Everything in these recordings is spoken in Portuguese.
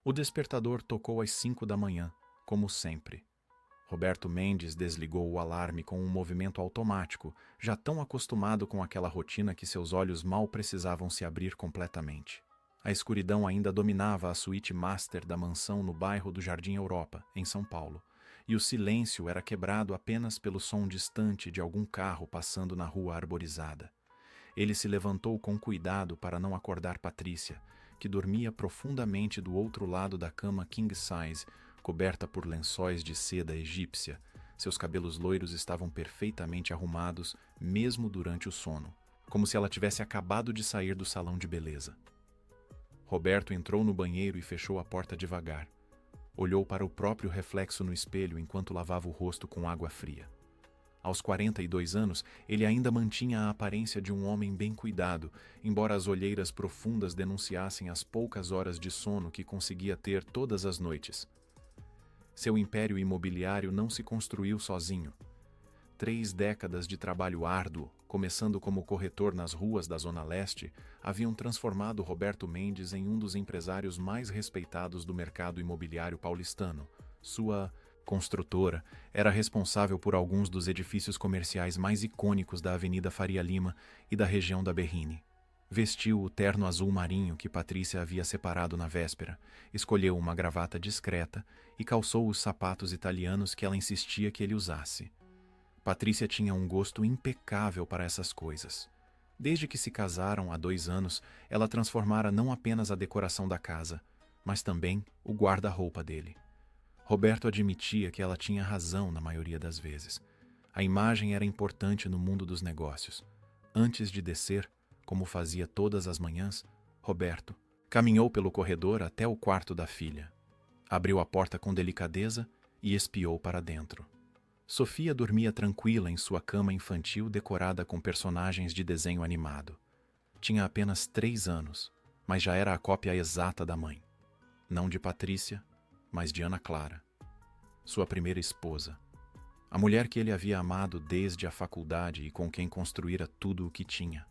O despertador tocou às 5 da manhã, como sempre. Roberto Mendes desligou o alarme com um movimento automático, já tão acostumado com aquela rotina que seus olhos mal precisavam se abrir completamente. A escuridão ainda dominava a suíte master da mansão no bairro do Jardim Europa, em São Paulo, e o silêncio era quebrado apenas pelo som distante de algum carro passando na rua arborizada. Ele se levantou com cuidado para não acordar Patrícia, que dormia profundamente do outro lado da cama king size, coberta por lençóis de seda egípcia. Seus cabelos loiros estavam perfeitamente arrumados, mesmo durante o sono, como se ela tivesse acabado de sair do salão de beleza. Roberto entrou no banheiro e fechou a porta devagar. Olhou para o próprio reflexo no espelho enquanto lavava o rosto com água fria. Aos 42 anos, ele ainda mantinha a aparência de um homem bem cuidado, embora as olheiras profundas denunciassem as poucas horas de sono que conseguia ter todas as noites. Seu império imobiliário não se construiu sozinho. 3 décadas de trabalho árduo, começando como corretor nas ruas da Zona Leste, haviam transformado Roberto Mendes em um dos empresários mais respeitados do mercado imobiliário paulistano. Sua construtora era responsável por alguns dos edifícios comerciais mais icônicos da Avenida Faria Lima e da região da Berrini. Vestiu o terno azul marinho que Patrícia havia separado na véspera, escolheu uma gravata discreta e calçou os sapatos italianos que ela insistia que ele usasse. Patrícia tinha um gosto impecável para essas coisas. Desde que se casaram há 2 anos, ela transformara não apenas a decoração da casa, mas também o guarda-roupa dele. Roberto admitia que ela tinha razão na maioria das vezes. A imagem era importante no mundo dos negócios. Antes de descer, como fazia todas as manhãs, Roberto caminhou pelo corredor até o quarto da filha. Abriu a porta com delicadeza e espiou para dentro. Sofia dormia tranquila em sua cama infantil decorada com personagens de desenho animado. Tinha apenas 3 anos, mas já era a cópia exata da mãe. Não de Patrícia, mas de Ana Clara, sua primeira esposa. A mulher que ele havia amado desde a faculdade e com quem construíra tudo o que tinha.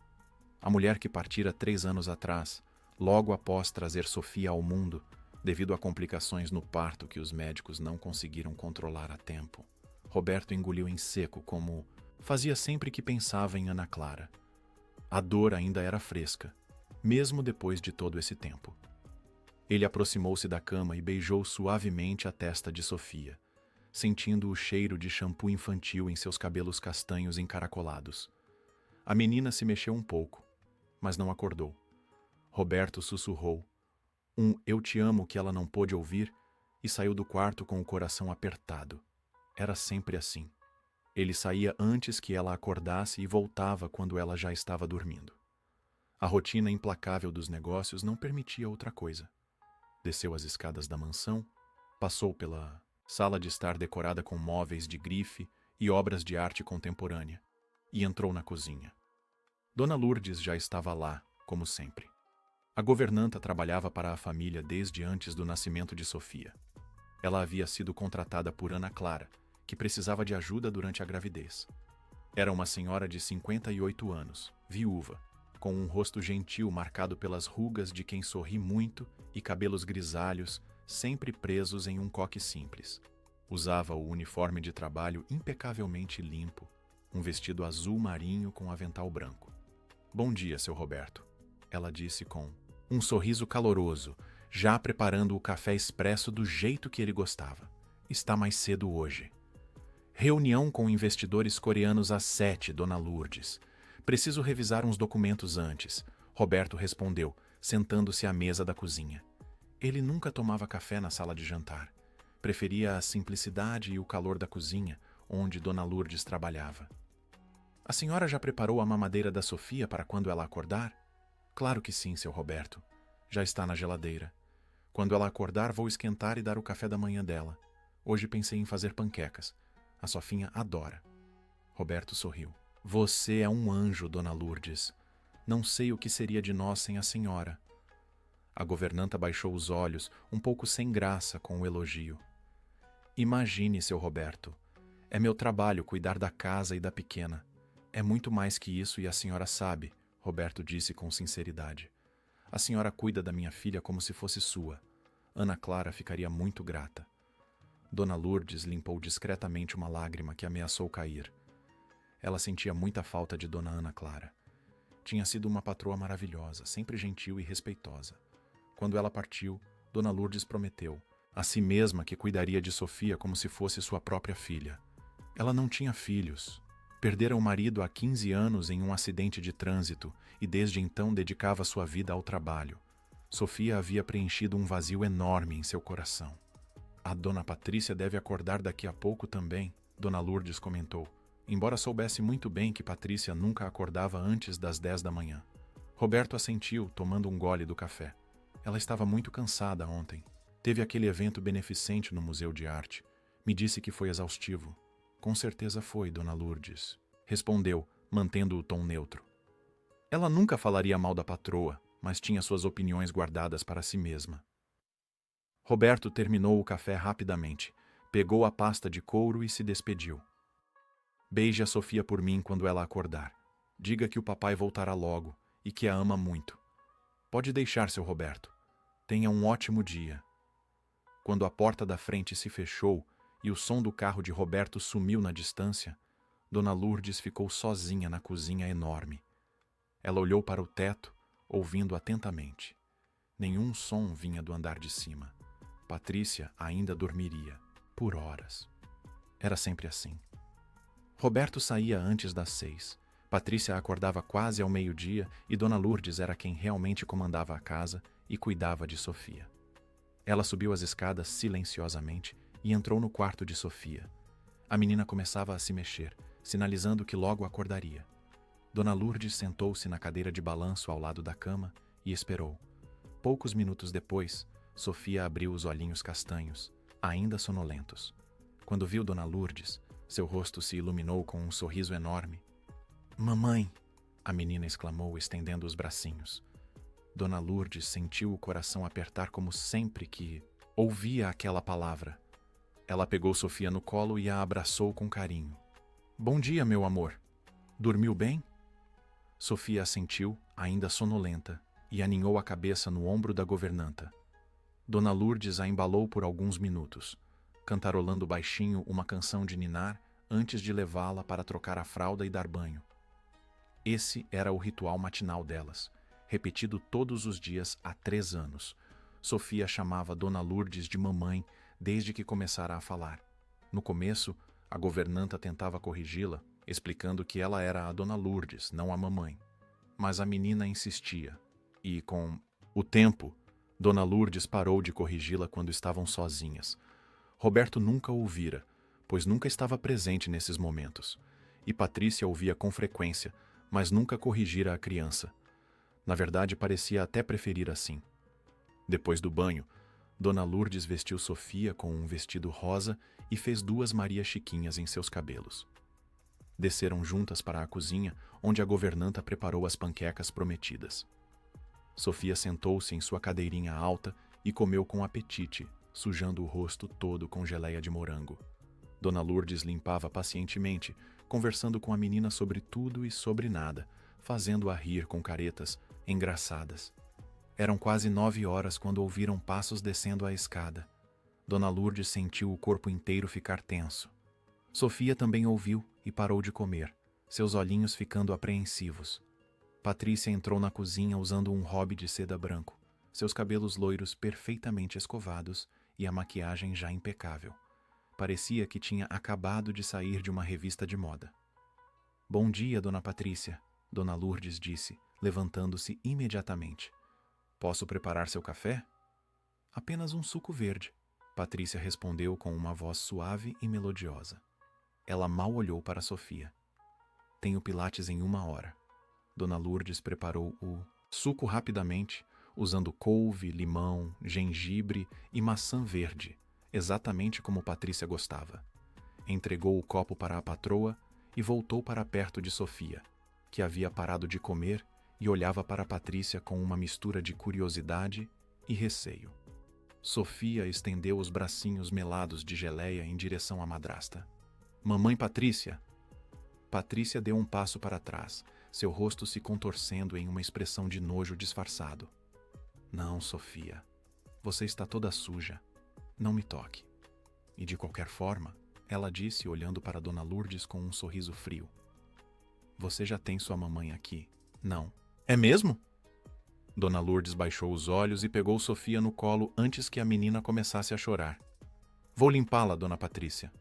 A mulher que partira 3 anos atrás, logo após trazer Sofia ao mundo, devido a complicações no parto que os médicos não conseguiram controlar a tempo. Roberto engoliu em seco, como fazia sempre que pensava em Ana Clara. A dor ainda era fresca, mesmo depois de todo esse tempo. Ele aproximou-se da cama e beijou suavemente a testa de Sofia, sentindo o cheiro de shampoo infantil em seus cabelos castanhos encaracolados. A menina se mexeu um pouco, mas não acordou. Roberto sussurrou um "eu te amo" que ela não pôde ouvir e saiu do quarto com o coração apertado. Era sempre assim. Ele saía antes que ela acordasse e voltava quando ela já estava dormindo. A rotina implacável dos negócios não permitia outra coisa. Desceu as escadas da mansão, passou pela sala de estar decorada com móveis de grife e obras de arte contemporânea, e entrou na cozinha. Dona Lourdes já estava lá, como sempre. A governanta trabalhava para a família desde antes do nascimento de Sofia. Ela havia sido contratada por Ana Clara, que precisava de ajuda durante a gravidez. Era uma senhora de 58 anos, viúva, com um rosto gentil marcado pelas rugas de quem sorri muito e cabelos grisalhos, sempre presos em um coque simples. Usava o uniforme de trabalho impecavelmente limpo, um vestido azul marinho com avental branco. "Bom dia, seu Roberto", ela disse com um sorriso caloroso, já preparando o café expresso do jeito que ele gostava. "Está mais cedo hoje." "Reunião com investidores coreanos às 7, Dona Lourdes. Preciso revisar uns documentos antes", Roberto respondeu, sentando-se à mesa da cozinha. Ele nunca tomava café na sala de jantar. Preferia a simplicidade e o calor da cozinha, onde Dona Lourdes trabalhava. "A senhora já preparou a mamadeira da Sofia para quando ela acordar?" "Claro que sim, seu Roberto. Já está na geladeira. Quando ela acordar, vou esquentar e dar o café da manhã dela. Hoje pensei em fazer panquecas. A Sofinha adora." Roberto sorriu. "Você é um anjo, Dona Lourdes. Não sei o que seria de nós sem a senhora." A governanta baixou os olhos, um pouco sem graça com o elogio. "Imagine, seu Roberto. É meu trabalho cuidar da casa e da pequena. É muito mais que isso e a senhora sabe", Roberto disse com sinceridade. "A senhora cuida da minha filha como se fosse sua. Ana Clara ficaria muito grata. Dona Lourdes limpou discretamente uma lágrima que ameaçou cair. Ela sentia muita falta de Dona Ana Clara. Tinha sido uma patroa maravilhosa, sempre gentil e respeitosa. Quando ela partiu, Dona Lourdes prometeu a si mesma que cuidaria de Sofia como se fosse sua própria filha. Ela não tinha filhos. Perdera o marido há 15 anos em um acidente de trânsito e desde então dedicava sua vida ao trabalho. Sofia havia preenchido um vazio enorme em seu coração. A Dona Patrícia deve acordar daqui a pouco também, Dona Lourdes comentou, embora soubesse muito bem que Patrícia nunca acordava antes das 10 da manhã. Roberto assentiu, tomando um gole do café. Ela estava muito cansada ontem. Teve aquele evento beneficente no Museu de Arte. Me disse que foi exaustivo. Com certeza foi, Dona Lourdes, respondeu, mantendo o tom neutro. Ela nunca falaria mal da patroa, mas tinha suas opiniões guardadas para si mesma. Roberto terminou o café rapidamente, pegou a pasta de couro e se despediu. Beije a Sofia por mim quando ela acordar. Diga que o papai voltará logo e que a ama muito. Pode deixar, seu Roberto. Tenha um ótimo dia. Quando a porta da frente se fechou e o som do carro de Roberto sumiu na distância, Dona Lourdes ficou sozinha na cozinha enorme. Ela olhou para o teto, ouvindo atentamente. Nenhum som vinha do andar de cima. Patrícia ainda dormiria, por horas. Era sempre assim. Roberto saía antes das 6. Patrícia acordava quase ao meio-dia e Dona Lourdes era quem realmente comandava a casa e cuidava de Sofia. Ela subiu as escadas silenciosamente e entrou no quarto de Sofia. A menina começava a se mexer, sinalizando que logo acordaria. Dona Lourdes sentou-se na cadeira de balanço ao lado da cama e esperou. Poucos minutos depois, Sofia abriu os olhinhos castanhos, ainda sonolentos. Quando viu Dona Lourdes, seu rosto se iluminou com um sorriso enorme. "Mamãe!" a menina exclamou, estendendo os bracinhos. Dona Lourdes sentiu o coração apertar como sempre que ouvia aquela palavra. Ela pegou Sofia no colo e a abraçou com carinho. "Bom dia, meu amor. Dormiu bem?" Sofia assentiu, ainda sonolenta, e aninhou a cabeça no ombro da governanta. Dona Lourdes a embalou por alguns minutos, cantarolando baixinho uma canção de ninar antes de levá-la para trocar a fralda e dar banho. Esse era o ritual matinal delas, repetido todos os dias há 3 anos. Sofia chamava Dona Lourdes de mamãe desde que começara a falar. No começo, a governanta tentava corrigi-la, explicando que ela era a Dona Lourdes, não a mamãe. Mas a menina insistia, e com o tempo, Dona Lourdes parou de corrigi-la quando estavam sozinhas. Roberto nunca ouvira, pois nunca estava presente nesses momentos, e Patrícia ouvia com frequência, mas nunca corrigira a criança. Na verdade, parecia até preferir assim. Depois do banho, Dona Lourdes vestiu Sofia com um vestido rosa e fez 2 Maria Chiquinhas em seus cabelos. Desceram juntas para a cozinha, onde a governanta preparou as panquecas prometidas. Sofia sentou-se em sua cadeirinha alta e comeu com apetite, sujando o rosto todo com geleia de morango. Dona Lourdes limpava pacientemente, conversando com a menina sobre tudo e sobre nada, fazendo-a rir com caretas engraçadas. Eram quase 9 horas quando ouviram passos descendo a escada. Dona Lourdes sentiu o corpo inteiro ficar tenso. Sofia também ouviu e parou de comer, seus olhinhos ficando apreensivos. Patrícia entrou na cozinha usando um robe de seda branco, seus cabelos loiros perfeitamente escovados e a maquiagem já impecável. Parecia que tinha acabado de sair de uma revista de moda. "Bom dia, Dona Patrícia", Dona Lourdes disse, levantando-se imediatamente. "Posso preparar seu café?" "Apenas um suco verde", Patrícia respondeu com uma voz suave e melodiosa. Ela mal olhou para Sofia. "Tenho pilates em 1 hora." Dona Lourdes preparou o suco rapidamente, usando couve, limão, gengibre e maçã verde, exatamente como Patrícia gostava. Entregou o copo para a patroa e voltou para perto de Sofia, que havia parado de comer e olhava para Patrícia com uma mistura de curiosidade e receio. Sofia estendeu os bracinhos melados de geleia em direção à madrasta. "Mamãe Patrícia!" Patrícia deu um passo para trás, seu rosto se contorcendo em uma expressão de nojo disfarçado. "Não, Sofia." Você está toda suja. Não me toque. E de qualquer forma, ela disse olhando para Dona Lourdes com um sorriso frio. Você já tem sua mamãe aqui. Não. É mesmo? Dona Lourdes baixou os olhos e pegou Sofia no colo antes que a menina começasse a chorar. Vou limpá-la, Dona Patrícia.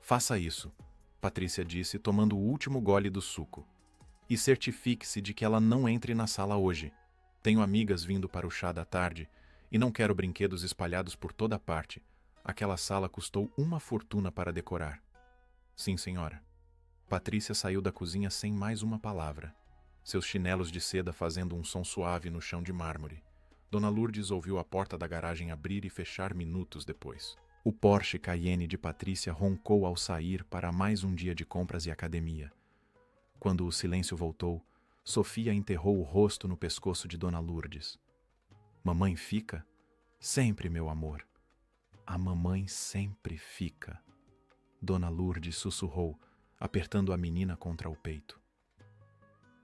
Faça isso, Patrícia disse, tomando o último gole do suco. E certifique-se de que ela não entre na sala hoje. Tenho amigas vindo para o chá da tarde e não quero brinquedos espalhados por toda parte. Aquela sala custou uma fortuna para decorar. Sim, senhora. Patrícia saiu da cozinha sem mais uma palavra, seus chinelos de seda fazendo um som suave no chão de mármore. Dona Lourdes ouviu a porta da garagem abrir e fechar minutos depois. O Porsche Cayenne de Patrícia roncou ao sair para mais um dia de compras e academia. Quando o silêncio voltou, Sofia enterrou o rosto no pescoço de Dona Lourdes. Mamãe fica? Sempre, meu amor. A mamãe sempre fica. Dona Lourdes sussurrou, apertando a menina contra o peito.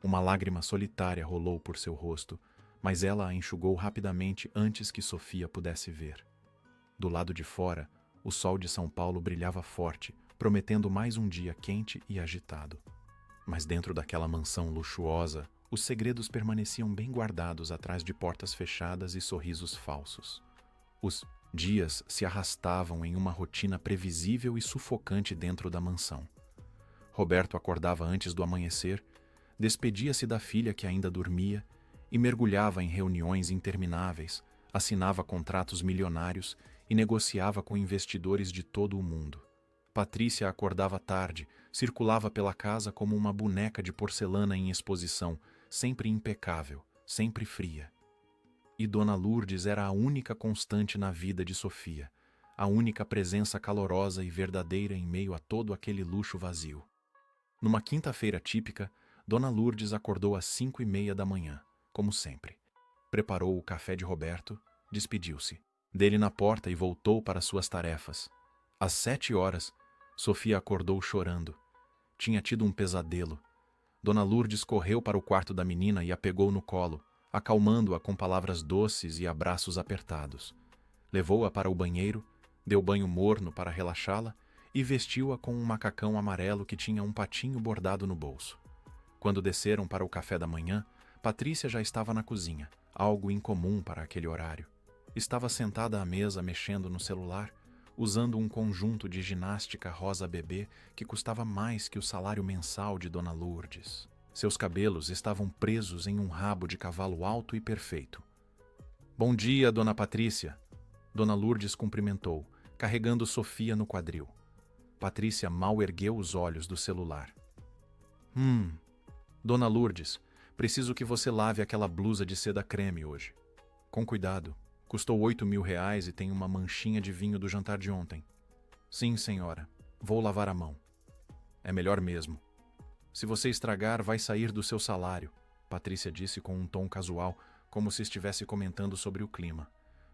Uma lágrima solitária rolou por seu rosto, mas ela a enxugou rapidamente antes que Sofia pudesse ver. Do lado de fora, o sol de São Paulo brilhava forte, prometendo mais um dia quente e agitado. Mas dentro daquela mansão luxuosa, os segredos permaneciam bem guardados atrás de portas fechadas e sorrisos falsos. Os dias se arrastavam em uma rotina previsível e sufocante dentro da mansão. Roberto acordava antes do amanhecer, despedia-se da filha que ainda dormia e mergulhava em reuniões intermináveis, assinava contratos milionários e negociava com investidores de todo o mundo. Patrícia acordava tarde, circulava pela casa como uma boneca de porcelana em exposição, sempre impecável, sempre fria. E Dona Lourdes era a única constante na vida de Sofia, a única presença calorosa e verdadeira em meio a todo aquele luxo vazio. Numa quinta-feira típica, Dona Lourdes acordou às 5:30 da manhã, como sempre. Preparou o café de Roberto, despediu-se dele na porta e voltou para suas tarefas. Às 7 horas, Sofia acordou chorando. Tinha tido um pesadelo. Dona Lourdes correu para o quarto da menina e a pegou no colo, acalmando-a com palavras doces e abraços apertados. Levou-a para o banheiro, deu banho morno para relaxá-la e vestiu-a com um macacão amarelo que tinha um patinho bordado no bolso. Quando desceram para o café da manhã, Patrícia já estava na cozinha, algo incomum para aquele horário. Estava sentada à mesa mexendo no celular, usando um conjunto de ginástica rosa bebê que custava mais que o salário mensal de Dona Lourdes. Seus cabelos estavam presos em um rabo de cavalo alto e perfeito. Bom dia, Dona Patrícia. Dona Lourdes cumprimentou, carregando Sofia no quadril. Patrícia mal ergueu os olhos do celular. Dona Lourdes, preciso que você lave aquela blusa de seda creme hoje. Com cuidado. Custou 8.000 reais e tem uma manchinha de vinho do jantar de ontem. Sim, senhora. Vou lavar a mão. É melhor mesmo. Se você estragar, vai sair do seu salário, Patrícia disse com um tom casual, como se estivesse comentando sobre o clima.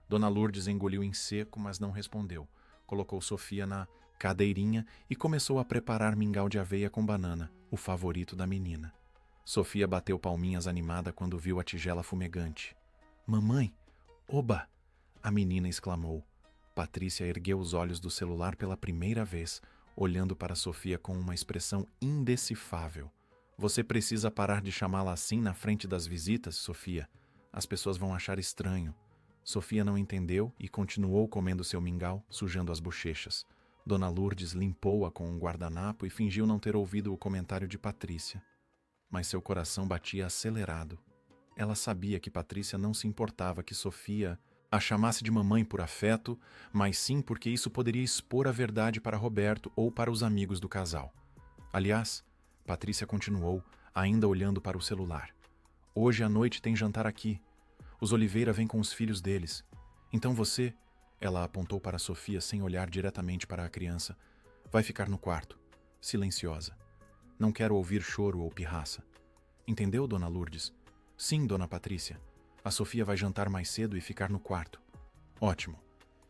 Dona Lourdes engoliu em seco, mas não respondeu. Colocou Sofia na cadeirinha e começou a preparar mingau de aveia com banana, o favorito da menina. Sofia bateu palminhas animada quando viu a tigela fumegante. Mamãe! Oba! A menina exclamou. Patrícia ergueu os olhos do celular pela primeira vez, olhando para Sofia com uma expressão indecifrável. Você precisa parar de chamá-la assim na frente das visitas, Sofia. As pessoas vão achar estranho. Sofia não entendeu e continuou comendo seu mingau, sujando as bochechas. Dona Lourdes limpou-a com um guardanapo e fingiu não ter ouvido o comentário de Patrícia. Mas seu coração batia acelerado. Ela sabia que Patrícia não se importava que Sofia a chamasse de mamãe por afeto, mas sim porque isso poderia expor a verdade para Roberto ou para os amigos do casal. Aliás, Patrícia continuou, ainda olhando para o celular. Hoje à noite tem jantar aqui. Os Oliveira vêm com os filhos deles. Então você, ela apontou para Sofia sem olhar diretamente para a criança, vai ficar no quarto, silenciosa. Não quero ouvir choro ou pirraça. Entendeu, Dona Lourdes? Sim, Dona Patrícia. A Sofia vai jantar mais cedo e ficar no quarto. Ótimo.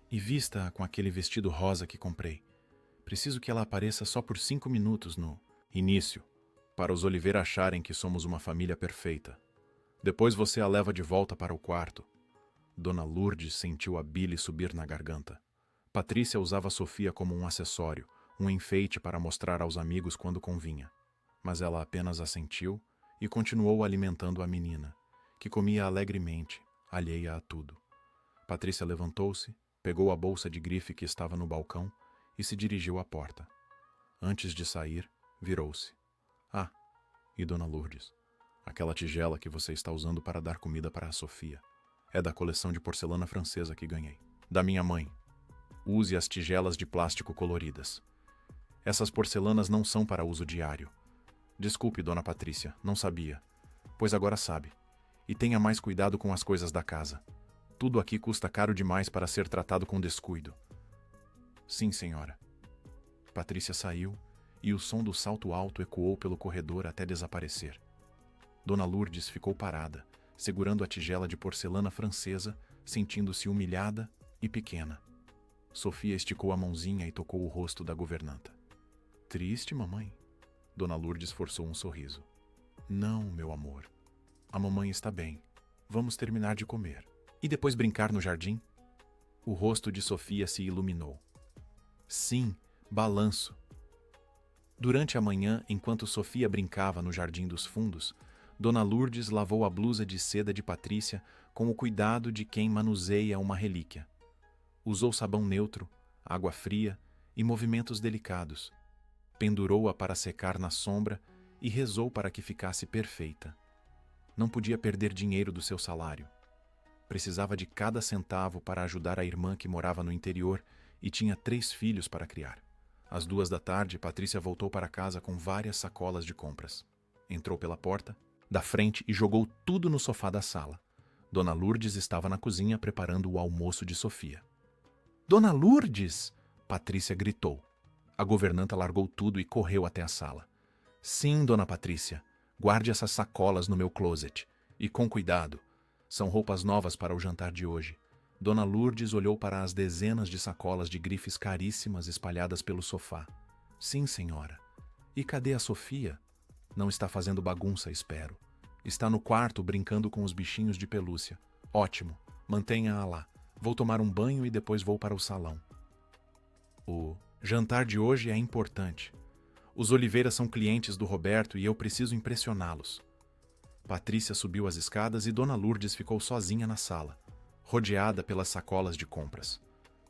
E vista-a com aquele vestido rosa que comprei. Preciso que ela apareça só por 5 minutos no início, para os Oliveira acharem que somos uma família perfeita. Depois você a leva de volta para o quarto. Dona Lourdes sentiu a bile subir na garganta. Patrícia usava Sofia como um acessório, um enfeite para mostrar aos amigos quando convinha. Mas ela apenas assentiu e continuou alimentando a menina, que comia alegremente, alheia a tudo. Patrícia levantou-se, pegou a bolsa de grife que estava no balcão e se dirigiu à porta. Antes de sair, virou-se. Ah, e Dona Lourdes, aquela tigela que você está usando para dar comida para a Sofia é da coleção de porcelana francesa que ganhei. Da minha mãe. Use as tigelas de plástico coloridas. Essas porcelanas não são para uso diário. Desculpe, Dona Patrícia, não sabia. Pois agora sabe. E tenha mais cuidado com as coisas da casa. Tudo aqui custa caro demais para ser tratado com descuido. Sim, senhora. Patrícia saiu e o som do salto alto ecoou pelo corredor até desaparecer. Dona Lourdes ficou parada, segurando a tigela de porcelana francesa, sentindo-se humilhada e pequena. Sofia esticou a mãozinha e tocou o rosto da governanta. Triste, mamãe? Dona Lourdes forçou um sorriso. Não, meu amor. A mamãe está bem. Vamos terminar de comer. E depois brincar no jardim? O rosto de Sofia se iluminou. Sim, balanço. Durante a manhã, enquanto Sofia brincava no jardim dos fundos, Dona Lourdes lavou a blusa de seda de Patrícia com o cuidado de quem manuseia uma relíquia. Usou sabão neutro, água fria e movimentos delicados. Pendurou-a para secar na sombra e rezou para que ficasse perfeita. Não podia perder dinheiro do seu salário. Precisava de cada centavo para ajudar a irmã que morava no interior e tinha 3 filhos para criar. Às 2 da tarde, Patrícia voltou para casa com várias sacolas de compras. Entrou pela porta da frente e jogou tudo no sofá da sala. Dona Lourdes estava na cozinha preparando o almoço de Sofia. Dona Lourdes! Patrícia gritou. A governanta largou tudo e correu até a sala. Sim, Dona Patrícia, guarde essas sacolas no meu closet. E com cuidado. São roupas novas para o jantar de hoje. Dona Lourdes olhou para as dezenas de sacolas de grifes caríssimas espalhadas pelo sofá. Sim, senhora. E cadê a Sofia? Não está fazendo bagunça, espero. Está no quarto brincando com os bichinhos de pelúcia. Ótimo. Mantenha-a lá. Vou tomar um banho e depois vou para o salão. O jantar de hoje é importante. Os Oliveira são clientes do Roberto e eu preciso impressioná-los. Patrícia subiu as escadas e Dona Lourdes ficou sozinha na sala, rodeada pelas sacolas de compras.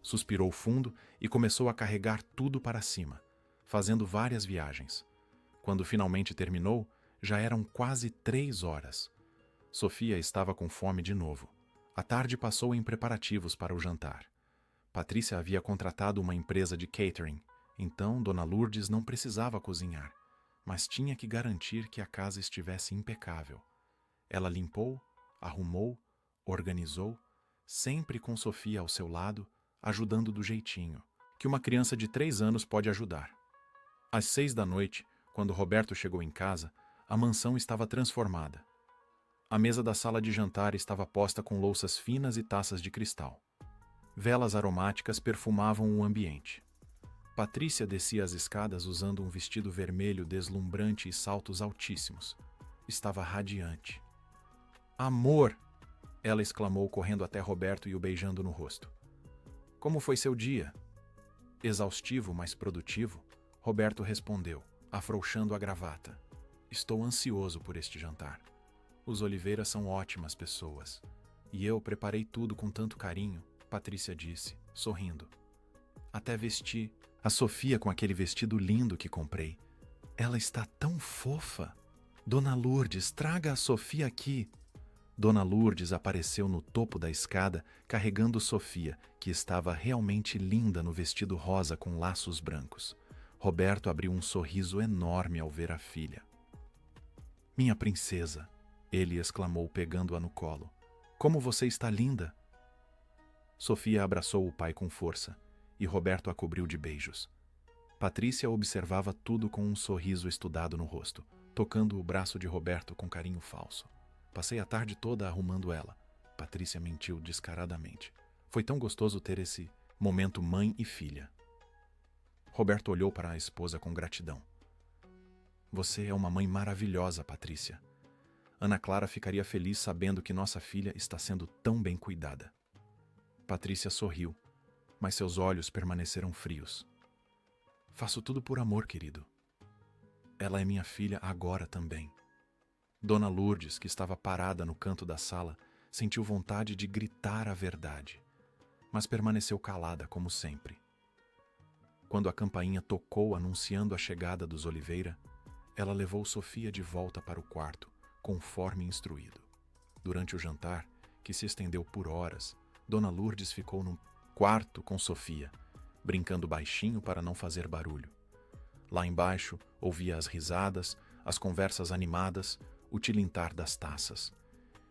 Suspirou fundo e começou a carregar tudo para cima, fazendo várias viagens. Quando finalmente terminou, já eram quase 3 horas. Sofia estava com fome de novo. A tarde passou em preparativos para o jantar. Patrícia havia contratado uma empresa de catering, então Dona Lourdes não precisava cozinhar, mas tinha que garantir que a casa estivesse impecável. Ela limpou, arrumou, organizou, sempre com Sofia ao seu lado, ajudando do jeitinho, que uma criança de 3 anos pode ajudar. Às 6 da noite, quando Roberto chegou em casa, a mansão estava transformada. A mesa da sala de jantar estava posta com louças finas e taças de cristal. Velas aromáticas perfumavam o ambiente. Patrícia descia as escadas usando um vestido vermelho deslumbrante e saltos altíssimos. Estava radiante. Amor! Ela exclamou, correndo até Roberto e o beijando no rosto. Como foi seu dia? Exaustivo, mas produtivo, Roberto respondeu, afrouxando a gravata. Estou ansioso por este jantar. Os Oliveira são ótimas pessoas. E eu preparei tudo com tanto carinho, Patrícia disse, sorrindo. Até vesti a Sofia com aquele vestido lindo que comprei. Ela está tão fofa. Dona Lourdes, traga a Sofia aqui. Dona Lourdes apareceu no topo da escada, carregando Sofia, que estava realmente linda no vestido rosa com laços brancos. Roberto abriu um sorriso enorme ao ver a filha. Minha princesa, ele exclamou pegando-a no colo. Como você está linda! Sofia abraçou o pai com força, e Roberto a cobriu de beijos. Patrícia observava tudo com um sorriso estudado no rosto, tocando o braço de Roberto com carinho falso. Passei a tarde toda arrumando ela. Patrícia mentiu descaradamente. Foi tão gostoso ter esse momento mãe e filha. Roberto olhou para a esposa com gratidão. Você é uma mãe maravilhosa, Patrícia. Ana Clara ficaria feliz sabendo que nossa filha está sendo tão bem cuidada. Patrícia sorriu, mas seus olhos permaneceram frios. Faço tudo por amor, querido. Ela é minha filha agora também. Dona Lourdes, que estava parada no canto da sala, sentiu vontade de gritar a verdade, mas permaneceu calada como sempre. Quando a campainha tocou anunciando a chegada dos Oliveira, ela levou Sofia de volta para o quarto, conforme instruído. Durante o jantar, que se estendeu por horas, Dona Lourdes ficou no quarto com Sofia, brincando baixinho para não fazer barulho. Lá embaixo, ouvia as risadas, as conversas animadas, o tilintar das taças.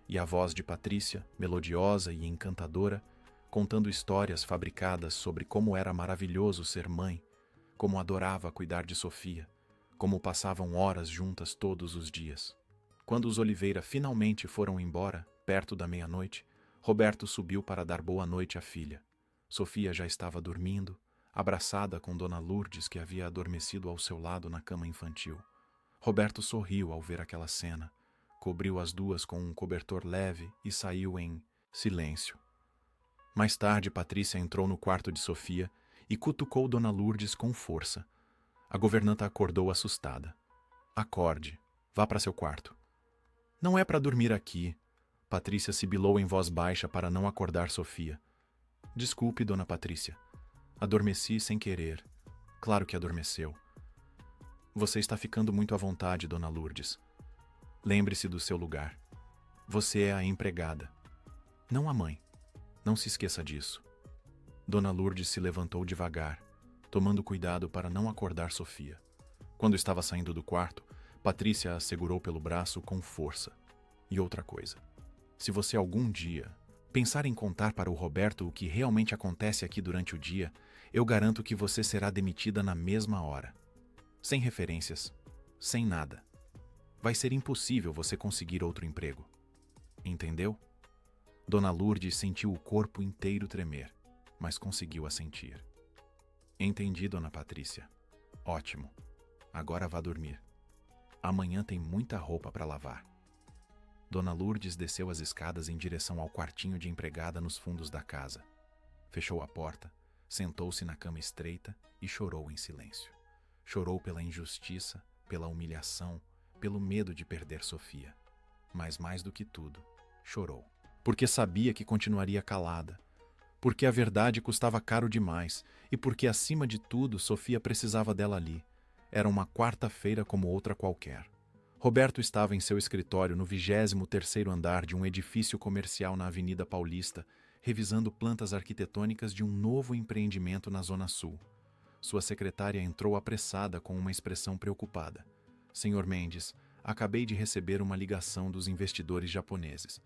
E a voz de Patrícia, melodiosa e encantadora, contando histórias fabricadas sobre como era maravilhoso ser mãe, como adorava cuidar de Sofia, como passavam horas juntas todos os dias. Quando os Oliveira finalmente foram embora, perto da meia-noite, Roberto subiu para dar boa noite à filha. Sofia já estava dormindo, abraçada com Dona Lourdes, que havia adormecido ao seu lado na cama infantil. Roberto sorriu ao ver aquela cena, cobriu as duas com um cobertor leve e saiu em silêncio. Mais tarde, Patrícia entrou no quarto de Sofia e cutucou Dona Lourdes com força. A governanta acordou assustada. Acorde, vá para seu quarto. Não é para dormir aqui. Patrícia sibilou em voz baixa para não acordar Sofia. Desculpe, Dona Patrícia. Adormeci sem querer. Claro que adormeceu. Você está ficando muito à vontade, Dona Lourdes. Lembre-se do seu lugar. Você é a empregada, não a mãe. Não se esqueça disso. Dona Lourdes se levantou devagar, tomando cuidado para não acordar Sofia. Quando estava saindo do quarto, Patrícia a segurou pelo braço com força. E outra coisa. Se você algum dia pensar em contar para o Roberto o que realmente acontece aqui durante o dia, eu garanto que você será demitida na mesma hora. Sem referências, sem nada. Vai ser impossível você conseguir outro emprego. Entendeu? Dona Lourdes sentiu o corpo inteiro tremer, mas conseguiu assentir. Entendi, Dona Patrícia. Ótimo. Agora vá dormir. Amanhã tem muita roupa para lavar. Dona Lourdes desceu as escadas em direção ao quartinho de empregada nos fundos da casa. Fechou a porta, sentou-se na cama estreita e chorou em silêncio. Chorou pela injustiça, pela humilhação, pelo medo de perder Sofia. Mas mais do que tudo, chorou. Porque sabia que continuaria calada. Porque a verdade custava caro demais e porque, acima de tudo, Sofia precisava dela ali. Era uma quarta-feira como outra qualquer. Roberto estava em seu escritório no 23º andar de um edifício comercial na Avenida Paulista, revisando plantas arquitetônicas de um novo empreendimento na Zona Sul. Sua secretária entrou apressada com uma expressão preocupada. Senhor Mendes, acabei de receber uma ligação dos investidores japoneses.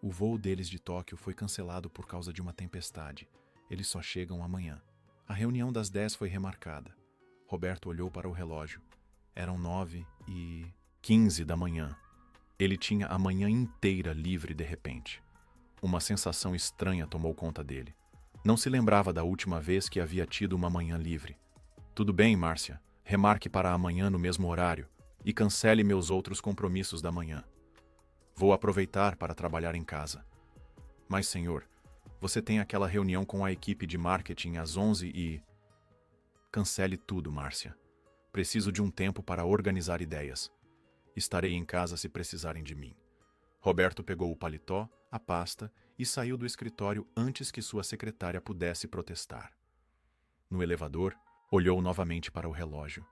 O voo deles de Tóquio foi cancelado por causa de uma tempestade. Eles só chegam amanhã. A reunião das 10 foi remarcada. Roberto olhou para o relógio. Eram 9h15 da manhã. Ele tinha a manhã inteira livre de repente. Uma sensação estranha tomou conta dele. Não se lembrava da última vez que havia tido uma manhã livre. Tudo bem, Márcia. Remarque para amanhã no mesmo horário e cancele meus outros compromissos da manhã. Vou aproveitar para trabalhar em casa. Mas, senhor, você tem aquela reunião com a equipe de marketing às 11 e... Cancele tudo, Márcia. Preciso de um tempo para organizar ideias. Estarei em casa se precisarem de mim. Roberto pegou o paletó, a pasta e saiu do escritório antes que sua secretária pudesse protestar. No elevador, olhou novamente para o relógio.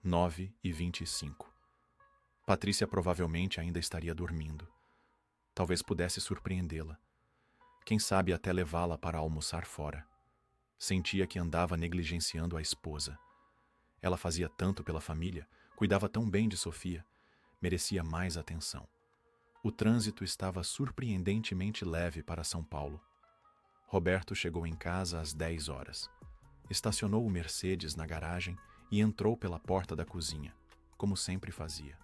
9h25. Patrícia provavelmente ainda estaria dormindo. Talvez pudesse surpreendê-la. Quem sabe até levá-la para almoçar fora. Sentia que andava negligenciando a esposa. Ela fazia tanto pela família, cuidava tão bem de Sofia, merecia mais atenção. O trânsito estava surpreendentemente leve para São Paulo. Roberto chegou em casa às 10 horas. Estacionou o Mercedes na garagem e entrou pela porta da cozinha, como sempre fazia.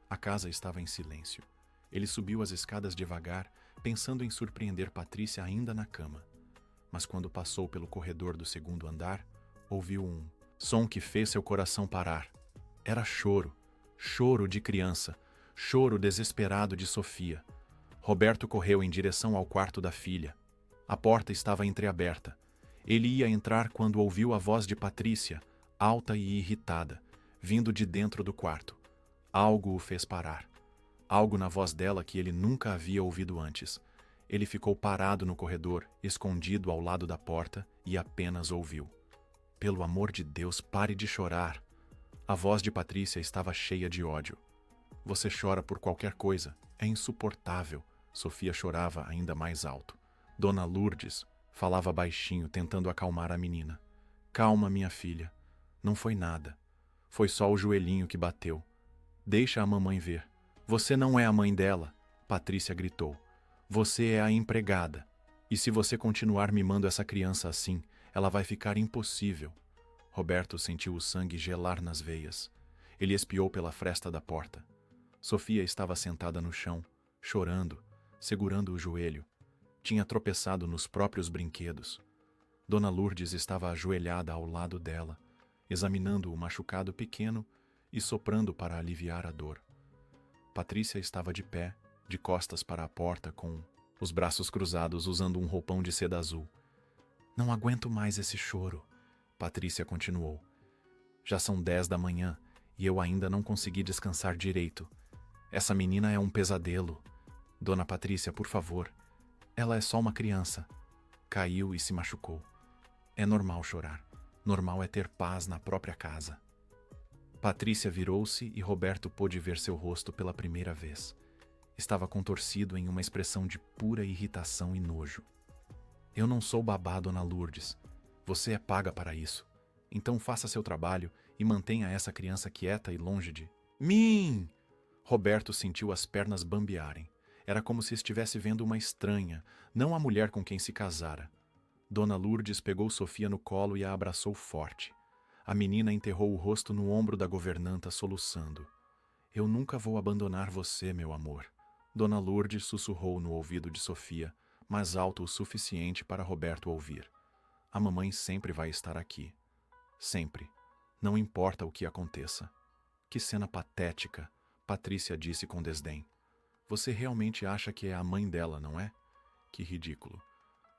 A casa estava em silêncio. Ele subiu as escadas devagar, pensando em surpreender Patrícia ainda na cama. Mas quando passou pelo corredor do segundo andar, ouviu um som que fez seu coração parar. Era choro, choro de criança, choro desesperado de Sofia. Roberto correu em direção ao quarto da filha. A porta estava entreaberta. Ele ia entrar quando ouviu a voz de Patrícia, alta e irritada, vindo de dentro do quarto. Algo o fez parar. Algo na voz dela que ele nunca havia ouvido antes. Ele ficou parado no corredor, escondido ao lado da porta, e apenas ouviu. Pelo amor de Deus, pare de chorar. A voz de Patrícia estava cheia de ódio. Você chora por qualquer coisa. É insuportável. Sofia chorava ainda mais alto. Dona Lourdes falava baixinho, tentando acalmar a menina. Calma, minha filha. Não foi nada. Foi só o joelhinho que bateu. Deixa a mamãe ver. Você não é a mãe dela, Patrícia gritou. Você é a empregada. E se você continuar mimando essa criança assim, ela vai ficar impossível. Roberto sentiu o sangue gelar nas veias. Ele espiou pela fresta da porta. Sofia estava sentada no chão, chorando, segurando o joelho. Tinha tropeçado nos próprios brinquedos. Dona Lourdes estava ajoelhada ao lado dela, examinando o machucado pequeno e soprando para aliviar a dor. Patrícia estava de pé, de costas para a porta, com os braços cruzados, usando um roupão de seda azul. Não aguento mais esse choro, Patrícia continuou. Já são 10 da manhã e eu ainda não consegui descansar direito. Essa menina é um pesadelo. Dona Patrícia, por favor. Ela é só uma criança. Caiu e se machucou. É normal chorar. Normal é ter paz na própria casa. Patrícia virou-se e Roberto pôde ver seu rosto pela primeira vez. Estava contorcido em uma expressão de pura irritação e nojo. Eu não sou babá, Dona Lourdes. Você é paga para isso. Então faça seu trabalho e mantenha essa criança quieta e longe de mim. Roberto sentiu as pernas bambearem. Era como se estivesse vendo uma estranha, não a mulher com quem se casara. Dona Lourdes pegou Sofia no colo e a abraçou forte. A menina enterrou o rosto no ombro da governanta, soluçando. Eu nunca vou abandonar você, meu amor. Dona Lourdes sussurrou no ouvido de Sofia, mas alto o suficiente para Roberto ouvir. A mamãe sempre vai estar aqui. Sempre. Não importa o que aconteça. Que cena patética, Patrícia disse com desdém. Você realmente acha que é a mãe dela, não é? Que ridículo.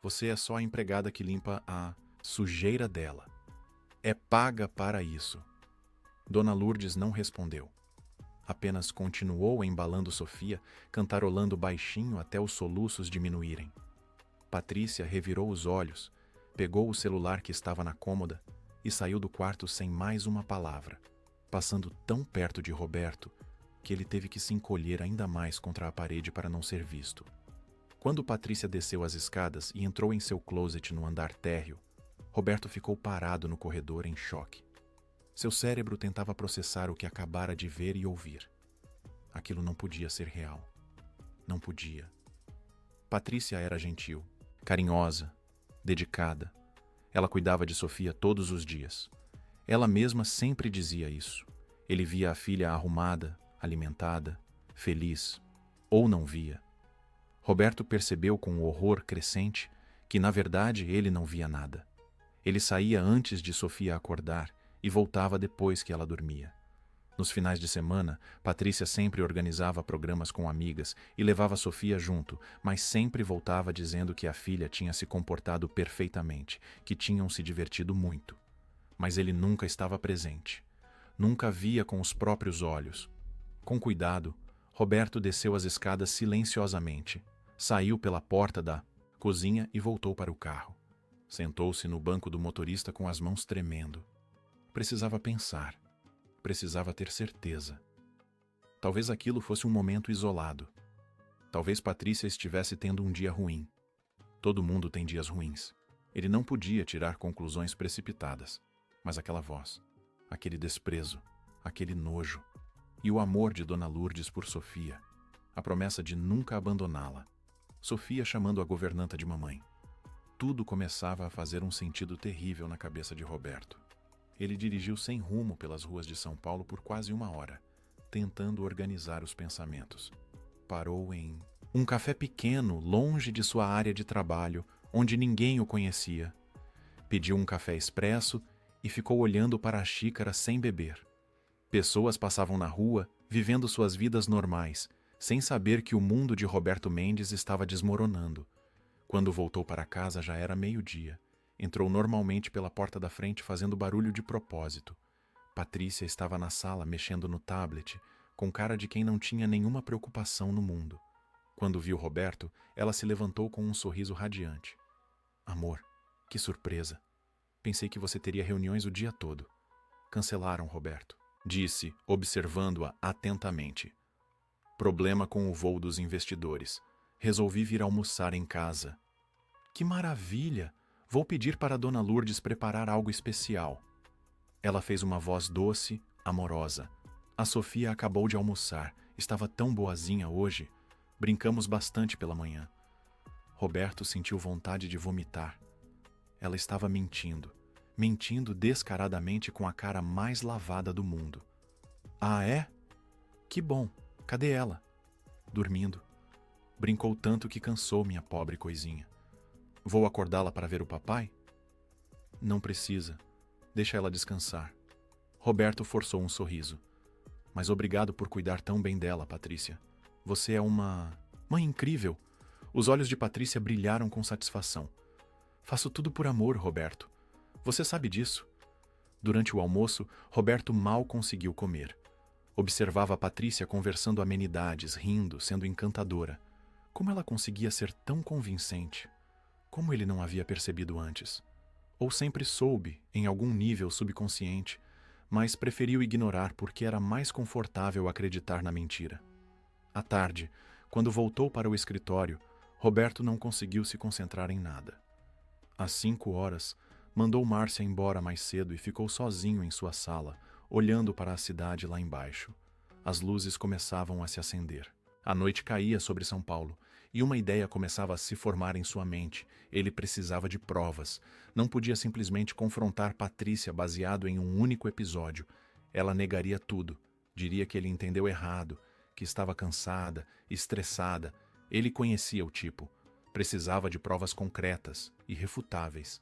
Você é só a empregada que limpa a sujeira dela. É paga para isso. Dona Lourdes não respondeu. Apenas continuou embalando Sofia, cantarolando baixinho até os soluços diminuírem. Patrícia revirou os olhos, pegou o celular que estava na cômoda e saiu do quarto sem mais uma palavra, passando tão perto de Roberto que ele teve que se encolher ainda mais contra a parede para não ser visto. Quando Patrícia desceu as escadas e entrou em seu closet no andar térreo, Roberto ficou parado no corredor em choque. Seu cérebro tentava processar o que acabara de ver e ouvir. Aquilo não podia ser real. Não podia. Patrícia era gentil, carinhosa, dedicada. Ela cuidava de Sofia todos os dias. Ela mesma sempre dizia isso. Ele via a filha arrumada, alimentada, feliz, ou não via. Roberto percebeu com horror crescente que, na verdade, ele não via nada. Ele saía antes de Sofia acordar e voltava depois que ela dormia. Nos finais de semana, Patrícia sempre organizava programas com amigas e levava Sofia junto, mas sempre voltava dizendo que a filha tinha se comportado perfeitamente, que tinham se divertido muito. Mas ele nunca estava presente. Nunca via com os próprios olhos. Com cuidado, Roberto desceu as escadas silenciosamente, saiu pela porta da cozinha e voltou para o carro. Sentou-se no banco do motorista com as mãos tremendo. Precisava pensar. Precisava ter certeza. Talvez aquilo fosse um momento isolado. Talvez Patrícia estivesse tendo um dia ruim. Todo mundo tem dias ruins. Ele não podia tirar conclusões precipitadas. Mas aquela voz, aquele desprezo, aquele nojo, e o amor de Dona Lourdes por Sofia, a promessa de nunca abandoná-la. Sofia chamando a governanta de mamãe. Tudo começava a fazer um sentido terrível na cabeça de Roberto. Ele dirigiu sem rumo pelas ruas de São Paulo por quase 1 hora, tentando organizar os pensamentos. Parou em um café pequeno, longe de sua área de trabalho, onde ninguém o conhecia. Pediu um café expresso e ficou olhando para a xícara sem beber. Pessoas passavam na rua, vivendo suas vidas normais, sem saber que o mundo de Roberto Mendes estava desmoronando. Quando voltou para casa já era meio-dia. Entrou normalmente pela porta da frente fazendo barulho de propósito. Patrícia estava na sala mexendo no tablet, com cara de quem não tinha nenhuma preocupação no mundo. Quando viu Roberto, ela se levantou com um sorriso radiante. Amor, que surpresa. Pensei que você teria reuniões o dia todo. Cancelaram, Roberto, disse, observando-a atentamente. Problema com o voo dos investidores. Resolvi vir almoçar em casa. Que maravilha! Vou pedir para a Dona Lourdes preparar algo especial. Ela fez uma voz doce, amorosa. A Sofia acabou de almoçar. Estava tão boazinha hoje. Brincamos bastante pela manhã. Roberto sentiu vontade de vomitar. Ela estava mentindo. Mentindo descaradamente com a cara mais lavada do mundo. Ah, é? Que bom. Cadê ela? Dormindo. Brincou tanto que cansou, minha pobre coisinha. Vou acordá-la para ver o papai? Não precisa. Deixa ela descansar. Roberto forçou um sorriso. Mas obrigado por cuidar tão bem dela, Patrícia. Você é uma mãe incrível. Os olhos de Patrícia brilharam com satisfação. Faço tudo por amor, Roberto. Você sabe disso. Durante o almoço, Roberto mal conseguiu comer. Observava a Patrícia conversando amenidades, rindo, sendo encantadora. Como ela conseguia ser tão convincente? Como ele não havia percebido antes? Ou sempre soube, em algum nível subconsciente, mas preferiu ignorar porque era mais confortável acreditar na mentira. À tarde, quando voltou para o escritório, Roberto não conseguiu se concentrar em nada. Às 5 horas, mandou Márcia embora mais cedo e ficou sozinho em sua sala, olhando para a cidade lá embaixo. As luzes começavam a se acender. A noite caía sobre São Paulo, e uma ideia começava a se formar em sua mente. Ele precisava de provas. Não podia simplesmente confrontar Patrícia baseado em um único episódio. Ela negaria tudo. Diria que ele entendeu errado, que estava cansada, estressada. Ele conhecia o tipo. Precisava de provas concretas, irrefutáveis.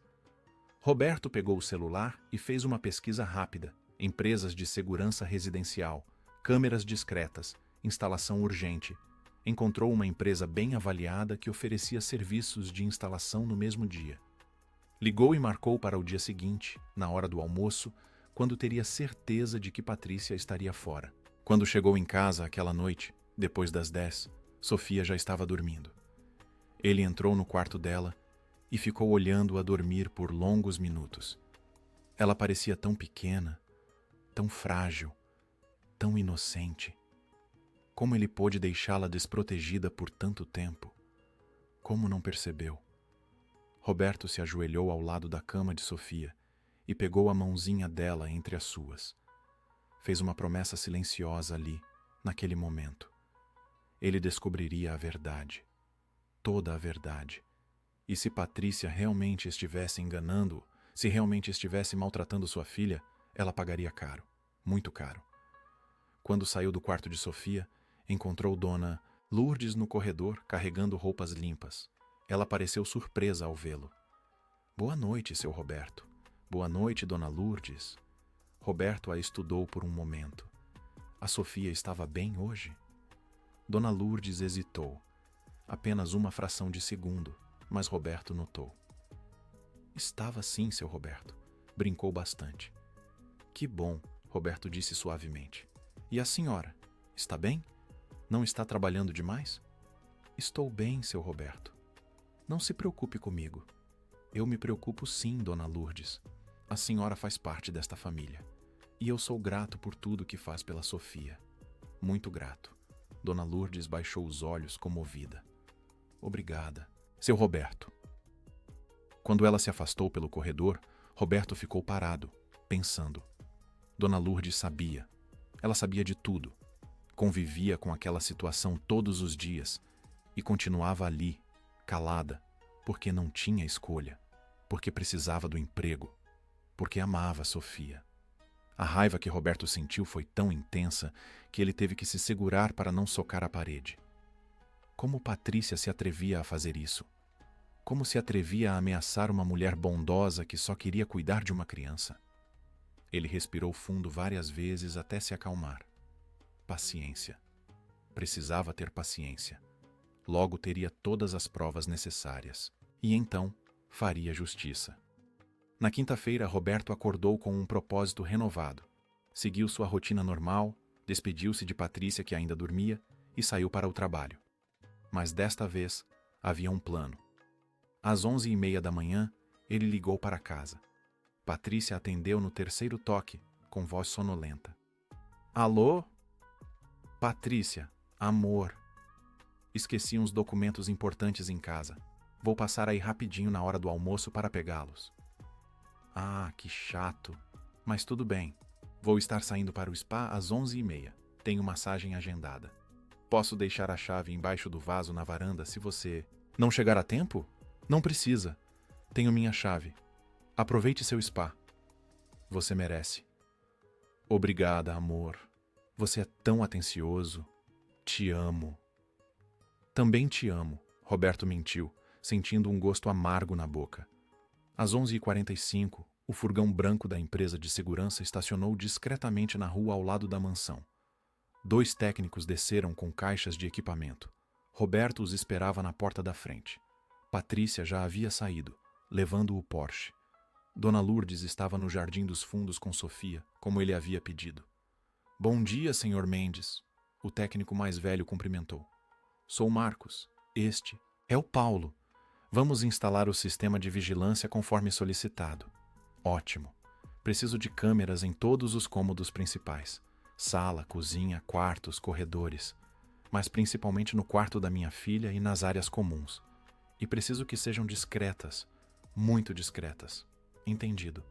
Roberto pegou o celular e fez uma pesquisa rápida. Empresas de segurança residencial, câmeras discretas, instalação urgente. Encontrou uma empresa bem avaliada que oferecia serviços de instalação no mesmo dia. Ligou e marcou para o dia seguinte, na hora do almoço, quando teria certeza de que Patrícia estaria fora. Quando chegou em casa aquela noite, depois das 10, Sofia já estava dormindo. Ele entrou no quarto dela e ficou olhando-a dormir por longos minutos. Ela parecia tão pequena, tão frágil, tão inocente. Como ele pôde deixá-la desprotegida por tanto tempo? Como não percebeu? Roberto se ajoelhou ao lado da cama de Sofia e pegou a mãozinha dela entre as suas. Fez uma promessa silenciosa ali, naquele momento. Ele descobriria a verdade. Toda a verdade. E se Patrícia realmente estivesse enganando-o, se realmente estivesse maltratando sua filha, ela pagaria caro, muito caro. Quando saiu do quarto de Sofia, encontrou Dona Lourdes no corredor carregando roupas limpas. Ela pareceu surpresa ao vê-lo. Boa noite, seu Roberto. Boa noite, Dona Lourdes. Roberto a estudou por um momento. A Sofia estava bem hoje? Dona Lourdes hesitou. Apenas uma fração de segundo, mas Roberto notou. Estava sim, seu Roberto. Brincou bastante. Que bom, Roberto disse suavemente. E a senhora? Está bem? Não está trabalhando demais? Estou bem, seu Roberto. Não se preocupe comigo. Eu me preocupo sim, Dona Lourdes. A senhora faz parte desta família. E eu sou grato por tudo que faz pela Sofia. Muito grato. Dona Lourdes baixou os olhos comovida. Obrigada. Seu Roberto. Quando ela se afastou pelo corredor, Roberto ficou parado, pensando. Dona Lourdes sabia. Ela sabia de tudo. Convivia com aquela situação todos os dias e continuava ali, calada, porque não tinha escolha, porque precisava do emprego, porque amava Sofia. A raiva que Roberto sentiu foi tão intensa que ele teve que se segurar para não socar a parede. Como Patrícia se atrevia a fazer isso? Como se atrevia a ameaçar uma mulher bondosa que só queria cuidar de uma criança? Ele respirou fundo várias vezes até se acalmar. Paciência. Precisava ter paciência. Logo teria todas as provas necessárias. e então faria justiça. Na quinta-feira, Roberto acordou com um propósito renovado. Seguiu sua rotina normal, despediu-se de Patrícia, que ainda dormia, e saiu para o trabalho. Mas desta vez, havia um plano. Às 11h30 da manhã, ele ligou para casa. Patrícia atendeu no terceiro toque, com voz sonolenta. Alô? Patrícia, amor. Esqueci uns documentos importantes em casa. Vou passar aí rapidinho na hora do almoço para pegá-los. Ah, que chato. Mas tudo bem. Vou estar saindo para o spa às 11h30. Tenho massagem agendada. Posso deixar a chave embaixo do vaso na varanda se você... Não chegar a tempo? Não precisa. Tenho minha chave. Aproveite seu spa. Você merece. Obrigada, amor. Você é tão atencioso. Te amo. Também te amo, Roberto mentiu, sentindo um gosto amargo na boca. Às 11h45, o furgão branco da empresa de segurança estacionou discretamente na rua ao lado da mansão. 2 técnicos desceram com caixas de equipamento. Roberto os esperava na porta da frente. Patrícia já havia saído, levando o Porsche. Dona Lourdes estava no jardim dos fundos com Sofia, como ele havia pedido. Bom dia, senhor Mendes. O técnico mais velho cumprimentou. Sou Marcos. Este é o Paulo. Vamos instalar o sistema de vigilância conforme solicitado. Ótimo. Preciso de câmeras em todos os cômodos principais. Sala, cozinha, quartos, corredores. Mas principalmente no quarto da minha filha e nas áreas comuns. E preciso que sejam discretas. Muito discretas. Entendido.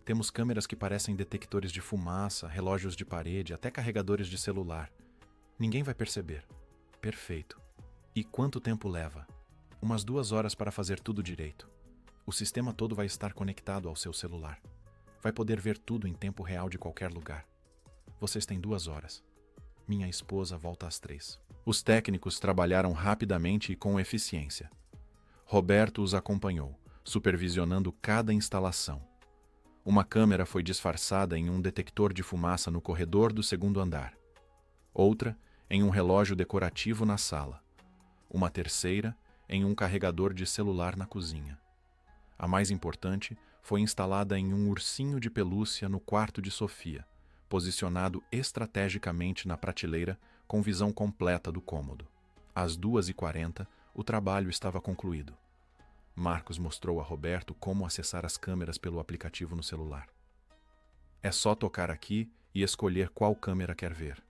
Temos câmeras que parecem detectores de fumaça, relógios de parede, até carregadores de celular. Ninguém vai perceber. Perfeito. E quanto tempo leva? Umas 2 horas para fazer tudo direito. O sistema todo vai estar conectado ao seu celular. Vai poder ver tudo em tempo real de qualquer lugar. Vocês têm 2 horas. Minha esposa volta às 3. Os técnicos trabalharam rapidamente e com eficiência. Roberto os acompanhou, supervisionando cada instalação. Uma câmera foi disfarçada em um detector de fumaça no corredor do 2º andar. Outra em um relógio decorativo na sala. Uma terceira em um carregador de celular na cozinha. A mais importante foi instalada em um ursinho de pelúcia no quarto de Sofia, posicionado estrategicamente na prateleira com visão completa do cômodo. Às 2h40, o trabalho estava concluído. Marcos mostrou a Roberto como acessar as câmeras pelo aplicativo no celular. É só tocar aqui e escolher qual câmera quer ver.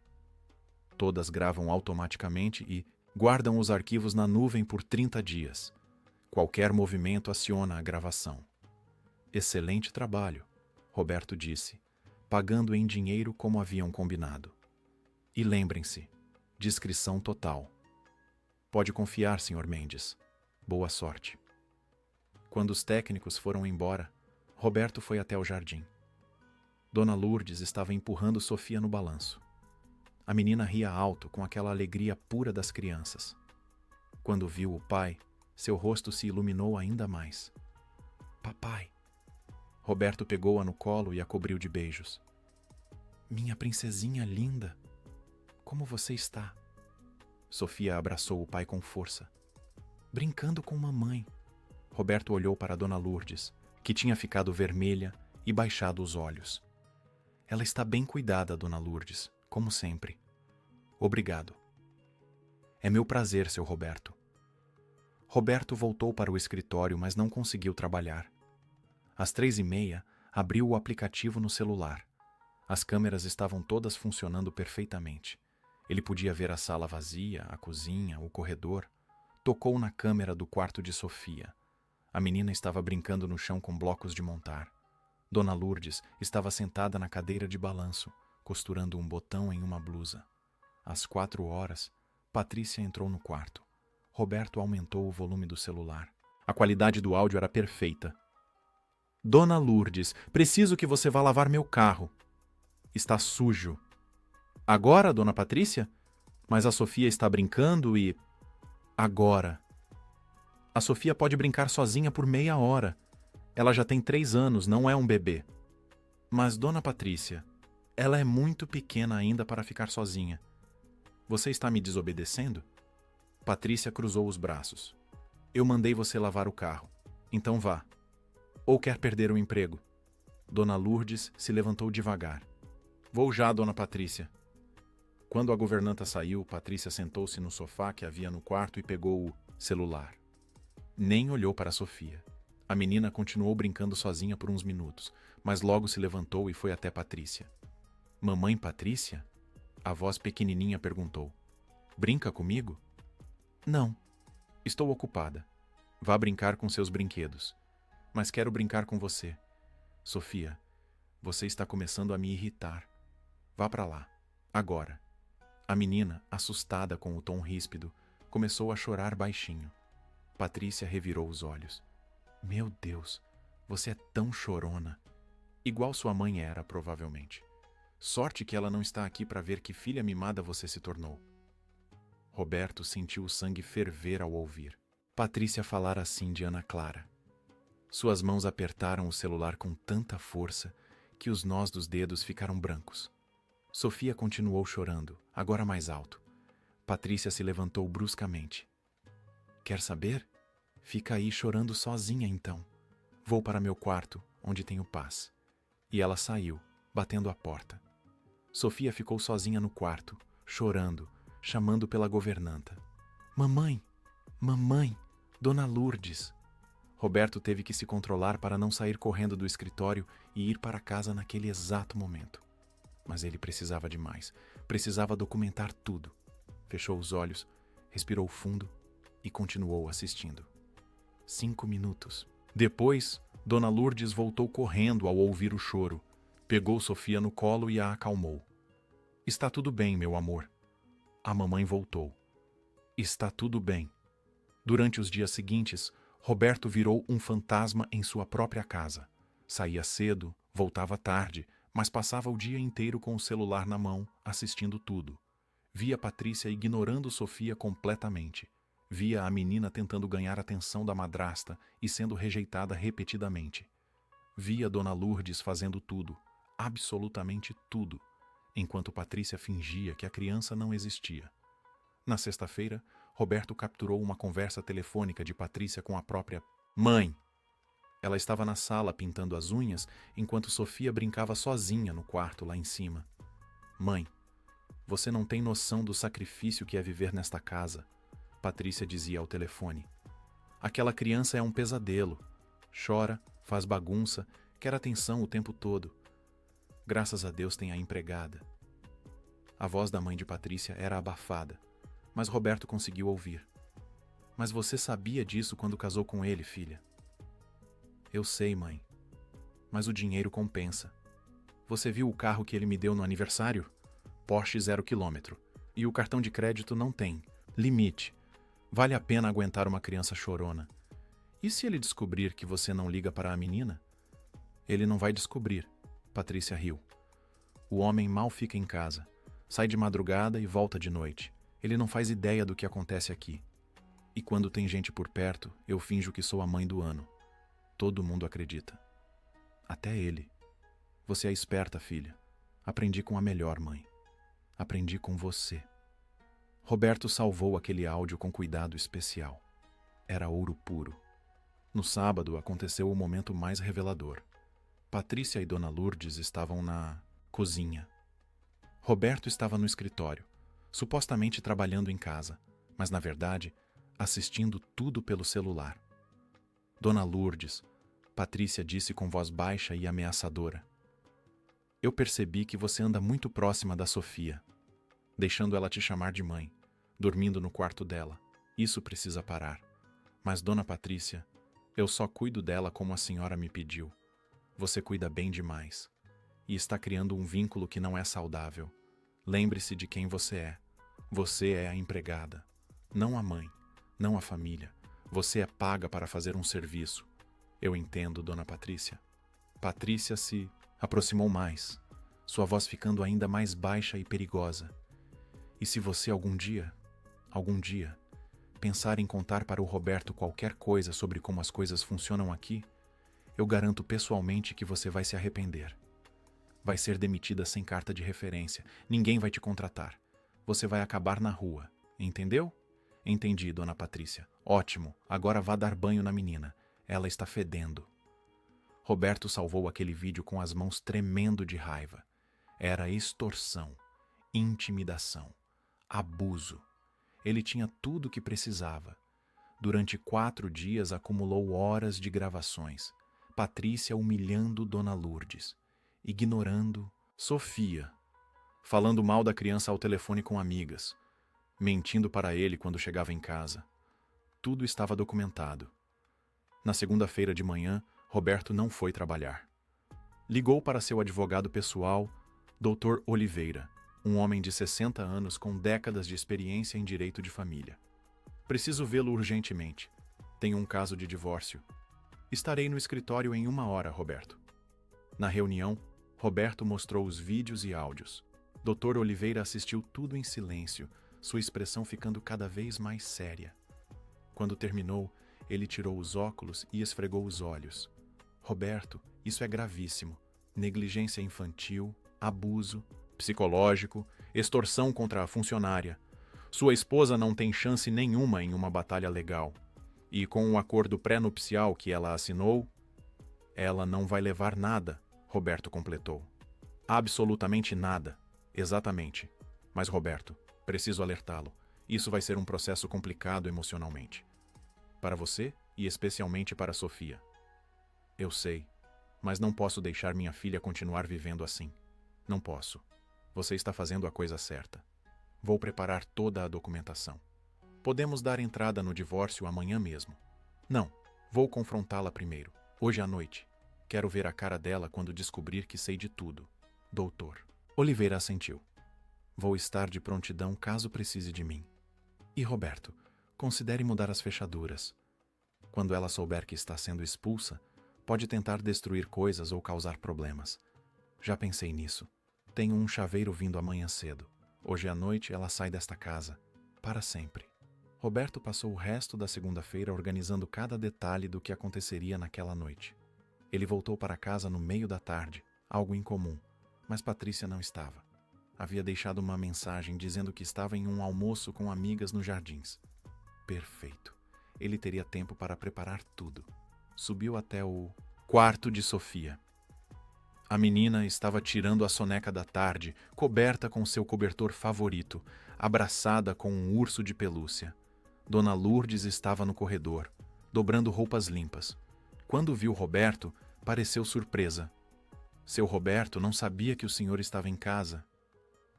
Todas gravam automaticamente e guardam os arquivos na nuvem por 30 dias. Qualquer movimento aciona a gravação. Excelente trabalho, Roberto disse, pagando em dinheiro como haviam combinado. E lembrem-se, discrição total. Pode confiar, Sr. Mendes. Boa sorte. Quando os técnicos foram embora, Roberto foi até o jardim. Dona Lourdes estava empurrando Sofia no balanço. A menina ria alto com aquela alegria pura das crianças. Quando viu o pai, seu rosto se iluminou ainda mais. Papai! Roberto pegou-a no colo e a cobriu de beijos. Minha princesinha linda! Como você está? Sofia abraçou o pai com força. Brincando com mamãe. Roberto olhou para Dona Lourdes, que tinha ficado vermelha e baixado os olhos. Ela está bem cuidada, Dona Lourdes, como sempre. Obrigado. É meu prazer, seu Roberto. Roberto voltou para o escritório, mas não conseguiu trabalhar. Às 3h30, abriu o aplicativo no celular. As câmeras estavam todas funcionando perfeitamente. Ele podia ver a sala vazia, a cozinha, o corredor. Tocou na câmera do quarto de Sofia. A menina estava brincando no chão com blocos de montar. Dona Lourdes estava sentada na cadeira de balanço, costurando um botão em uma blusa. Às 4h, Patrícia entrou no quarto. Roberto aumentou o volume do celular. A qualidade do áudio era perfeita. Dona Lourdes, preciso que você vá lavar meu carro. Está sujo. Agora, Dona Patrícia? Mas a Sofia está brincando e... Agora. A Sofia pode brincar sozinha por meia hora. Ela já tem 3 anos, não é um bebê. Mas, Dona Patrícia, ela é muito pequena ainda para ficar sozinha. Você está me desobedecendo? Patrícia cruzou os braços. Eu mandei você lavar o carro. Então vá. Ou quer perder o emprego? Dona Lourdes se levantou devagar. Vou já, Dona Patrícia. Quando a governanta saiu, Patrícia sentou-se no sofá que havia no quarto e pegou o celular. Nem olhou para Sofia. A menina continuou brincando sozinha por uns minutos, mas logo se levantou e foi até Patrícia. Mamãe Patrícia? A voz pequenininha perguntou. Brinca comigo? Não. Estou ocupada. Vá brincar com seus brinquedos. Mas quero brincar com você. Sofia, você está começando a me irritar. Vá para lá. Agora. A menina, assustada com o tom ríspido, começou a chorar baixinho. Patrícia revirou os olhos. Meu Deus, você é tão chorona. Igual sua mãe era, provavelmente. Sorte que ela não está aqui para ver que filha mimada você se tornou. Roberto sentiu o sangue ferver ao ouvir Patrícia falar assim de Ana Clara. Suas mãos apertaram o celular com tanta força que os nós dos dedos ficaram brancos. Sofia continuou chorando, agora mais alto. Patrícia se levantou bruscamente. Quer saber? Fica aí chorando sozinha então. Vou para meu quarto, onde tenho paz. E ela saiu, batendo a porta. Sofia ficou sozinha no quarto, chorando, chamando pela governanta. Mamãe! Mamãe! Dona Lourdes! Roberto teve que se controlar para não sair correndo do escritório e ir para casa naquele exato momento. Mas ele precisava de mais. Precisava documentar tudo. Fechou os olhos, respirou fundo e continuou assistindo. 5 minutos. Depois, Dona Lourdes voltou correndo ao ouvir o choro. Pegou Sofia no colo e a acalmou. Está tudo bem, meu amor. A mamãe voltou. Está tudo bem. Durante os dias seguintes, Roberto virou um fantasma em sua própria casa. Saía cedo, voltava tarde, mas passava o dia inteiro com o celular na mão, assistindo tudo. Via Patrícia ignorando Sofia completamente. Via a menina tentando ganhar a atenção da madrasta e sendo rejeitada repetidamente. Via Dona Lourdes fazendo tudo, absolutamente tudo, enquanto Patrícia fingia que a criança não existia. Na sexta-feira, Roberto capturou uma conversa telefônica de Patrícia com a própria mãe. Ela estava na sala pintando as unhas, enquanto Sofia brincava sozinha no quarto lá em cima. Mãe, você não tem noção do sacrifício que é viver nesta casa, Patrícia dizia ao telefone. Aquela criança é um pesadelo. Chora, faz bagunça, quer atenção o tempo todo. Graças a Deus tem a empregada. A voz da mãe de Patrícia era abafada, mas Roberto conseguiu ouvir. Mas você sabia disso quando casou com ele, filha? Eu sei, mãe. Mas o dinheiro compensa. Você viu o carro que ele me deu no aniversário? Porsche 0 km. E o cartão de crédito não tem. Limite. Vale a pena aguentar uma criança chorona. E se ele descobrir que você não liga para a menina? Ele não vai descobrir. Patrícia riu. O homem mal fica em casa. Sai de madrugada e volta de noite. Ele não faz ideia do que acontece aqui. E quando tem gente por perto, eu finjo que sou a mãe do ano. Todo mundo acredita. Até ele. Você é esperta, filha. Aprendi com a melhor mãe. Aprendi com você. Roberto salvou aquele áudio com cuidado especial. Era ouro puro. No sábado aconteceu o momento mais revelador. Patrícia e Dona Lourdes estavam na cozinha. Roberto estava no escritório, supostamente trabalhando em casa, mas na verdade, assistindo tudo pelo celular. Dona Lourdes, Patrícia disse com voz baixa e ameaçadora. Eu percebi que você anda muito próxima da Sofia, deixando ela te chamar de mãe, dormindo no quarto dela. Isso precisa parar. Mas, Dona Patrícia, eu só cuido dela como a senhora me pediu. Você cuida bem demais. E está criando um vínculo que não é saudável. Lembre-se de quem você é. Você é a empregada, não a mãe, não a família. Você é paga para fazer um serviço. Eu entendo, Dona Patrícia. Patrícia se aproximou mais, sua voz ficando ainda mais baixa e perigosa. E se você algum dia, pensar em contar para o Roberto qualquer coisa sobre como as coisas funcionam aqui, eu garanto pessoalmente que você vai se arrepender. Vai ser demitida sem carta de referência. Ninguém vai te contratar. Você vai acabar na rua. Entendeu? Entendi, Dona Patrícia. Ótimo, agora vá dar banho na menina. Ela está fedendo. Roberto salvou aquele vídeo com as mãos tremendo de raiva. Era extorsão, intimidação, abuso. Ele tinha tudo o que precisava. Durante 4 dias acumulou horas de gravações. Patrícia humilhando Dona Lourdes, ignorando Sofia, falando mal da criança ao telefone com amigas, mentindo para ele quando chegava em casa. Tudo estava documentado. Na segunda-feira de manhã, Roberto não foi trabalhar. Ligou para seu advogado pessoal, Dr. Oliveira, um homem de 60 anos com décadas de experiência em direito de família. Preciso vê-lo urgentemente. Tenho um caso de divórcio. Estarei no escritório em 1 hora, Roberto. Na reunião, Roberto mostrou os vídeos e áudios. Dr. Oliveira assistiu tudo em silêncio, sua expressão ficando cada vez mais séria. Quando terminou, ele tirou os óculos e esfregou os olhos. Roberto, isso é gravíssimo. Negligência infantil, abuso, psicológico, extorsão contra a funcionária. Sua esposa não tem chance nenhuma em uma batalha legal. E com o acordo pré-nupcial que ela assinou, ela não vai levar nada, Roberto completou. Absolutamente nada. Exatamente. Mas, Roberto, preciso alertá-lo. Isso vai ser um processo complicado emocionalmente. Para você e especialmente para Sofia. Eu sei, mas não posso deixar minha filha continuar vivendo assim. Não posso. Você está fazendo a coisa certa. Vou preparar toda a documentação. Podemos dar entrada no divórcio amanhã mesmo. Não, vou confrontá-la primeiro, hoje à noite. Quero ver a cara dela quando descobrir que sei de tudo. Doutor. Oliveira assentiu. Vou estar de prontidão caso precise de mim. E Roberto, considere mudar as fechaduras. Quando ela souber que está sendo expulsa, pode tentar destruir coisas ou causar problemas. Já pensei nisso. Tenho um chaveiro vindo amanhã cedo. Hoje à noite ela sai desta casa. Para sempre. Roberto passou o resto da segunda-feira organizando cada detalhe do que aconteceria naquela noite. Ele voltou para casa no meio da tarde, algo incomum, mas Patrícia não estava. Havia deixado uma mensagem dizendo que estava em um almoço com amigas nos jardins. Perfeito. Ele teria tempo para preparar tudo. Subiu até o quarto de Sofia. A menina estava tirando a soneca da tarde, coberta com seu cobertor favorito, abraçada com um urso de pelúcia. Dona Lourdes estava no corredor, dobrando roupas limpas. Quando viu Roberto, pareceu surpresa. Seu Roberto não sabia que o senhor estava em casa.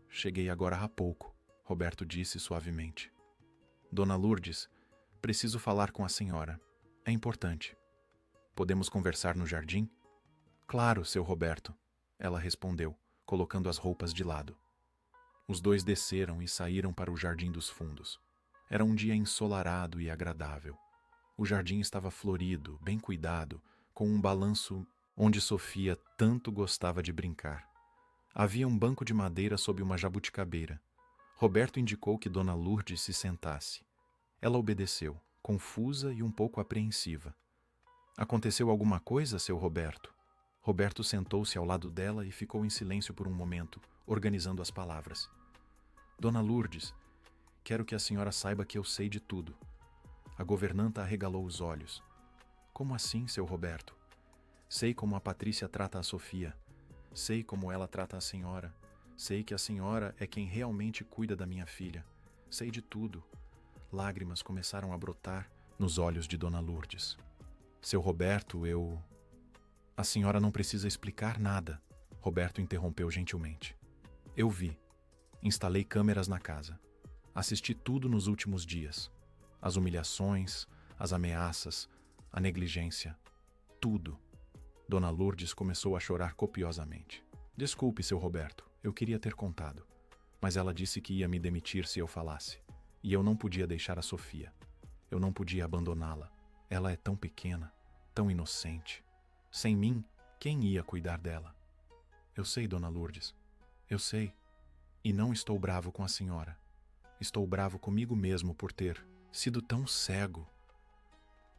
Cheguei agora há pouco, Roberto disse suavemente. Dona Lourdes, preciso falar com a senhora. É importante. Podemos conversar no jardim? Claro, seu Roberto, ela respondeu, colocando as roupas de lado. Os dois desceram e saíram para o jardim dos fundos. Era um dia ensolarado e agradável. O jardim estava florido, bem cuidado, com um balanço onde Sofia tanto gostava de brincar. Havia um banco de madeira sob uma jabuticabeira. Roberto indicou que Dona Lourdes se sentasse. Ela obedeceu, confusa e um pouco apreensiva. Aconteceu alguma coisa, seu Roberto? Roberto sentou-se ao lado dela e ficou em silêncio por um momento, organizando as palavras. Dona Lourdes, quero que a senhora saiba que eu sei de tudo. A governanta arregalou os olhos. Como assim, seu Roberto? Sei como a Patrícia trata a Sofia. Sei como ela trata a senhora. Sei que a senhora é quem realmente cuida da minha filha. Sei de tudo. Lágrimas começaram a brotar nos olhos de Dona Lourdes. Seu Roberto, A senhora não precisa explicar nada, Roberto interrompeu gentilmente. Eu vi. Instalei câmeras na casa. Assisti tudo nos últimos dias. As humilhações, as ameaças, a negligência. Tudo. Dona Lourdes começou a chorar copiosamente. Desculpe, seu Roberto, eu queria ter contado. Mas ela disse que ia me demitir se eu falasse. E eu não podia deixar a Sofia. Eu não podia abandoná-la. Ela é tão pequena, tão inocente. Sem mim, quem ia cuidar dela? Eu sei, Dona Lourdes. Eu sei. E não estou bravo com a senhora. Estou bravo comigo mesmo por ter sido tão cego.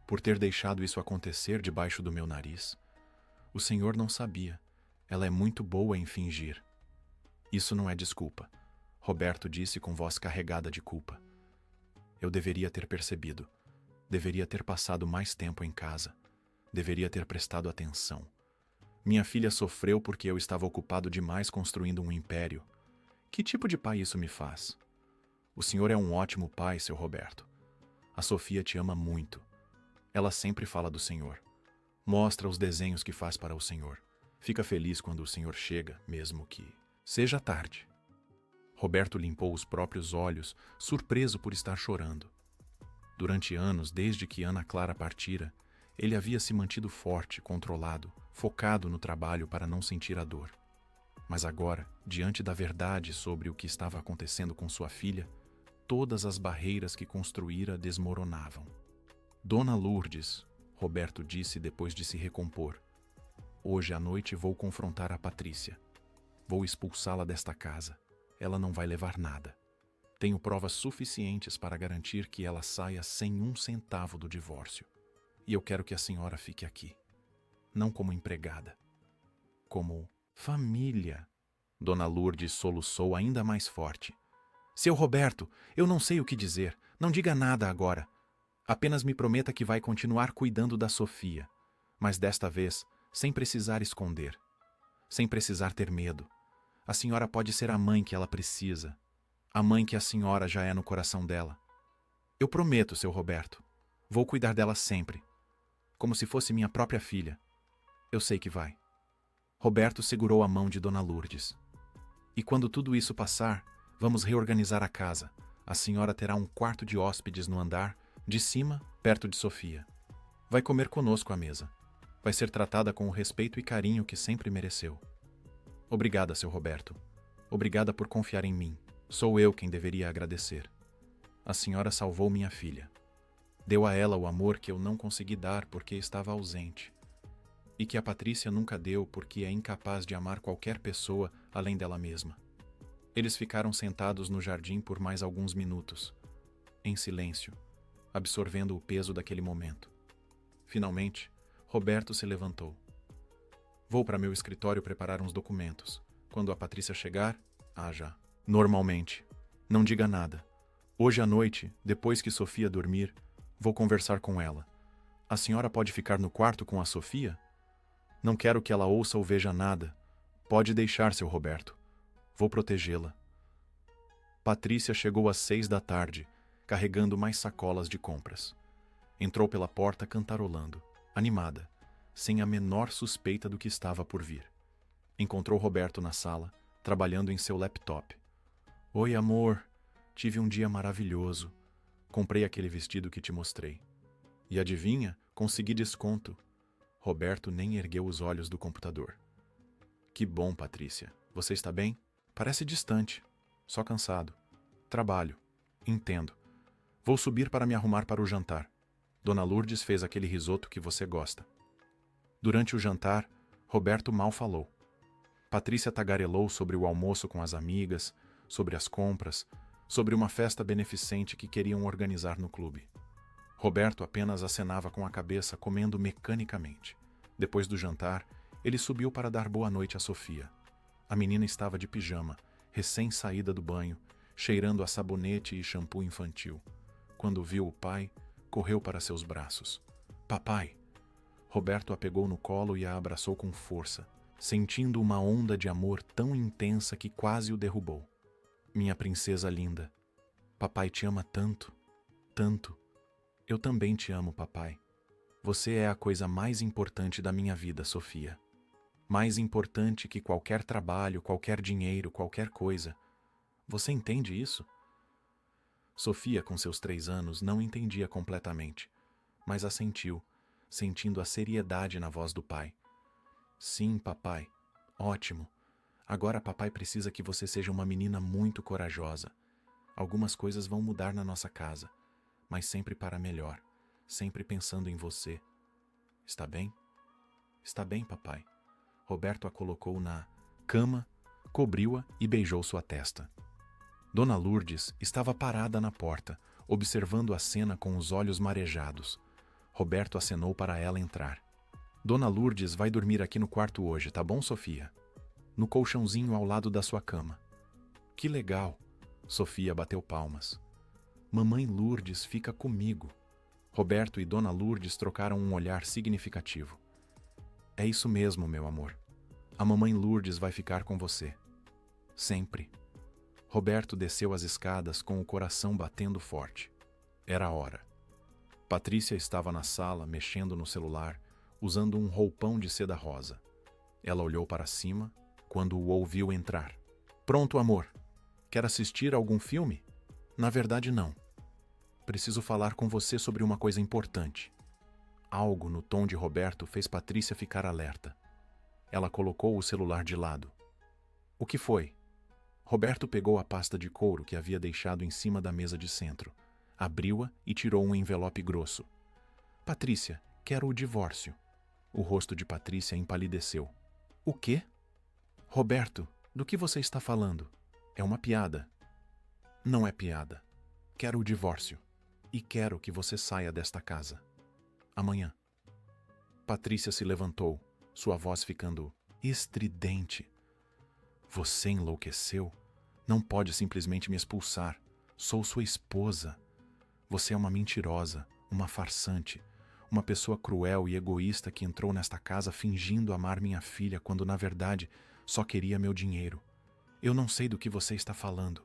Por ter deixado isso acontecer debaixo do meu nariz. O senhor não sabia. Ela é muito boa em fingir. Isso não é desculpa, Roberto disse com voz carregada de culpa. Eu deveria ter percebido. Deveria ter passado mais tempo em casa. Deveria ter prestado atenção. Minha filha sofreu porque eu estava ocupado demais construindo um império. Que tipo de pai isso me faz? O senhor é um ótimo pai, seu Roberto. A Sofia te ama muito. Ela sempre fala do senhor. Mostra os desenhos que faz para o senhor. Fica feliz quando o senhor chega, mesmo que seja tarde. Roberto limpou os próprios olhos, surpreso por estar chorando. Durante anos, desde que Ana Clara partira, ele havia se mantido forte, controlado, focado no trabalho para não sentir a dor. Mas agora, diante da verdade sobre o que estava acontecendo com sua filha, todas as barreiras que construíra desmoronavam. Dona Lourdes, Roberto disse depois de se recompor, hoje à noite vou confrontar a Patrícia. Vou expulsá-la desta casa. Ela não vai levar nada. Tenho provas suficientes para garantir que ela saia sem um centavo do divórcio. E eu quero que a senhora fique aqui. Não como empregada. Como família. Dona Lourdes soluçou ainda mais forte. Seu Roberto, eu não sei o que dizer. Não diga nada agora. Apenas me prometa que vai continuar cuidando da Sofia. Mas desta vez, sem precisar esconder. Sem precisar ter medo. A senhora pode ser a mãe que ela precisa. A mãe que a senhora já é no coração dela. Eu prometo, seu Roberto. Vou cuidar dela sempre. Como se fosse minha própria filha. Eu sei que vai. Roberto segurou a mão de Dona Lourdes. E quando tudo isso passar, vamos reorganizar a casa. A senhora terá um quarto de hóspedes no andar, de cima, perto de Sofia. Vai comer conosco à mesa. Vai ser tratada com o respeito e carinho que sempre mereceu. Obrigada, seu Roberto. Obrigada por confiar em mim. Sou eu quem deveria agradecer. A senhora salvou minha filha. Deu a ela o amor que eu não consegui dar porque estava ausente. E que a Patrícia nunca deu porque é incapaz de amar qualquer pessoa além dela mesma. Eles ficaram sentados no jardim por mais alguns minutos, em silêncio, absorvendo o peso daquele momento. Finalmente, Roberto se levantou. Vou para meu escritório preparar uns documentos. Quando a Patrícia chegar, haja. Normalmente. Não diga nada. Hoje à noite, depois que Sofia dormir, vou conversar com ela. A senhora pode ficar no quarto com a Sofia? Não quero que ela ouça ou veja nada. Pode deixar, seu Roberto. Vou protegê-la. Patrícia chegou às 6 da tarde, carregando mais sacolas de compras. Entrou pela porta cantarolando, animada, sem a menor suspeita do que estava por vir. Encontrou Roberto na sala, trabalhando em seu laptop. Oi, amor. Tive um dia maravilhoso. Comprei aquele vestido que te mostrei. E adivinha? Consegui desconto. Roberto nem ergueu os olhos do computador. Que bom, Patrícia. Você está bem? Parece distante. Só cansado. Trabalho. Entendo. Vou subir para me arrumar para o jantar. Dona Lourdes fez aquele risoto que você gosta. Durante o jantar, Roberto mal falou. Patrícia tagarelou sobre o almoço com as amigas, sobre as compras, sobre uma festa beneficente que queriam organizar no clube. Roberto apenas acenava com a cabeça, comendo mecanicamente. Depois do jantar, ele subiu para dar boa noite a Sofia. A menina estava de pijama, recém-saída do banho, cheirando a sabonete e shampoo infantil. Quando viu o pai, correu para seus braços. Papai! Roberto a pegou no colo e a abraçou com força, sentindo uma onda de amor tão intensa que quase o derrubou. Minha princesa linda, papai te ama tanto, tanto. Eu também te amo, papai. Você é a coisa mais importante da minha vida, Sofia. Mais importante que qualquer trabalho, qualquer dinheiro, qualquer coisa. Você entende isso? Sofia, com seus 3 anos, não entendia completamente, mas assentiu, sentindo a seriedade na voz do pai. Sim, papai. Ótimo. Agora papai precisa que você seja uma menina muito corajosa. Algumas coisas vão mudar na nossa casa, mas sempre para melhor, sempre pensando em você. Está bem? Está bem, papai. Roberto a colocou na cama, cobriu-a e beijou sua testa. Dona Lourdes estava parada na porta, observando a cena com os olhos marejados. Roberto acenou para ela entrar. Dona Lourdes vai dormir aqui no quarto hoje, tá bom, Sofia? No colchãozinho ao lado da sua cama. Que legal! Sofia bateu palmas. Mamãe Lourdes fica comigo. Roberto e Dona Lourdes trocaram um olhar significativo. É isso mesmo, meu amor. A mamãe Lourdes vai ficar com você. Sempre. Roberto desceu as escadas com o coração batendo forte. Era a hora. Patrícia estava na sala, mexendo no celular, usando um roupão de seda rosa. Ela olhou para cima quando o ouviu entrar. Pronto, amor. Quer assistir a algum filme? Na verdade, não. Preciso falar com você sobre uma coisa importante. Algo no tom de Roberto fez Patrícia ficar alerta. Ela colocou o celular de lado. O que foi? Roberto pegou a pasta de couro que havia deixado em cima da mesa de centro, abriu-a e tirou um envelope grosso. Patrícia, quero o divórcio. O rosto de Patrícia empalideceu. O quê? Roberto, do que você está falando? É uma piada. Não é piada. Quero o divórcio. E quero que você saia desta casa. Amanhã. Patrícia se levantou, sua voz ficando estridente. Você enlouqueceu? Não pode simplesmente me expulsar. Sou sua esposa. Você é uma mentirosa, uma farsante, uma pessoa cruel e egoísta que entrou nesta casa fingindo amar minha filha quando, na verdade, só queria meu dinheiro. Eu não sei do que você está falando.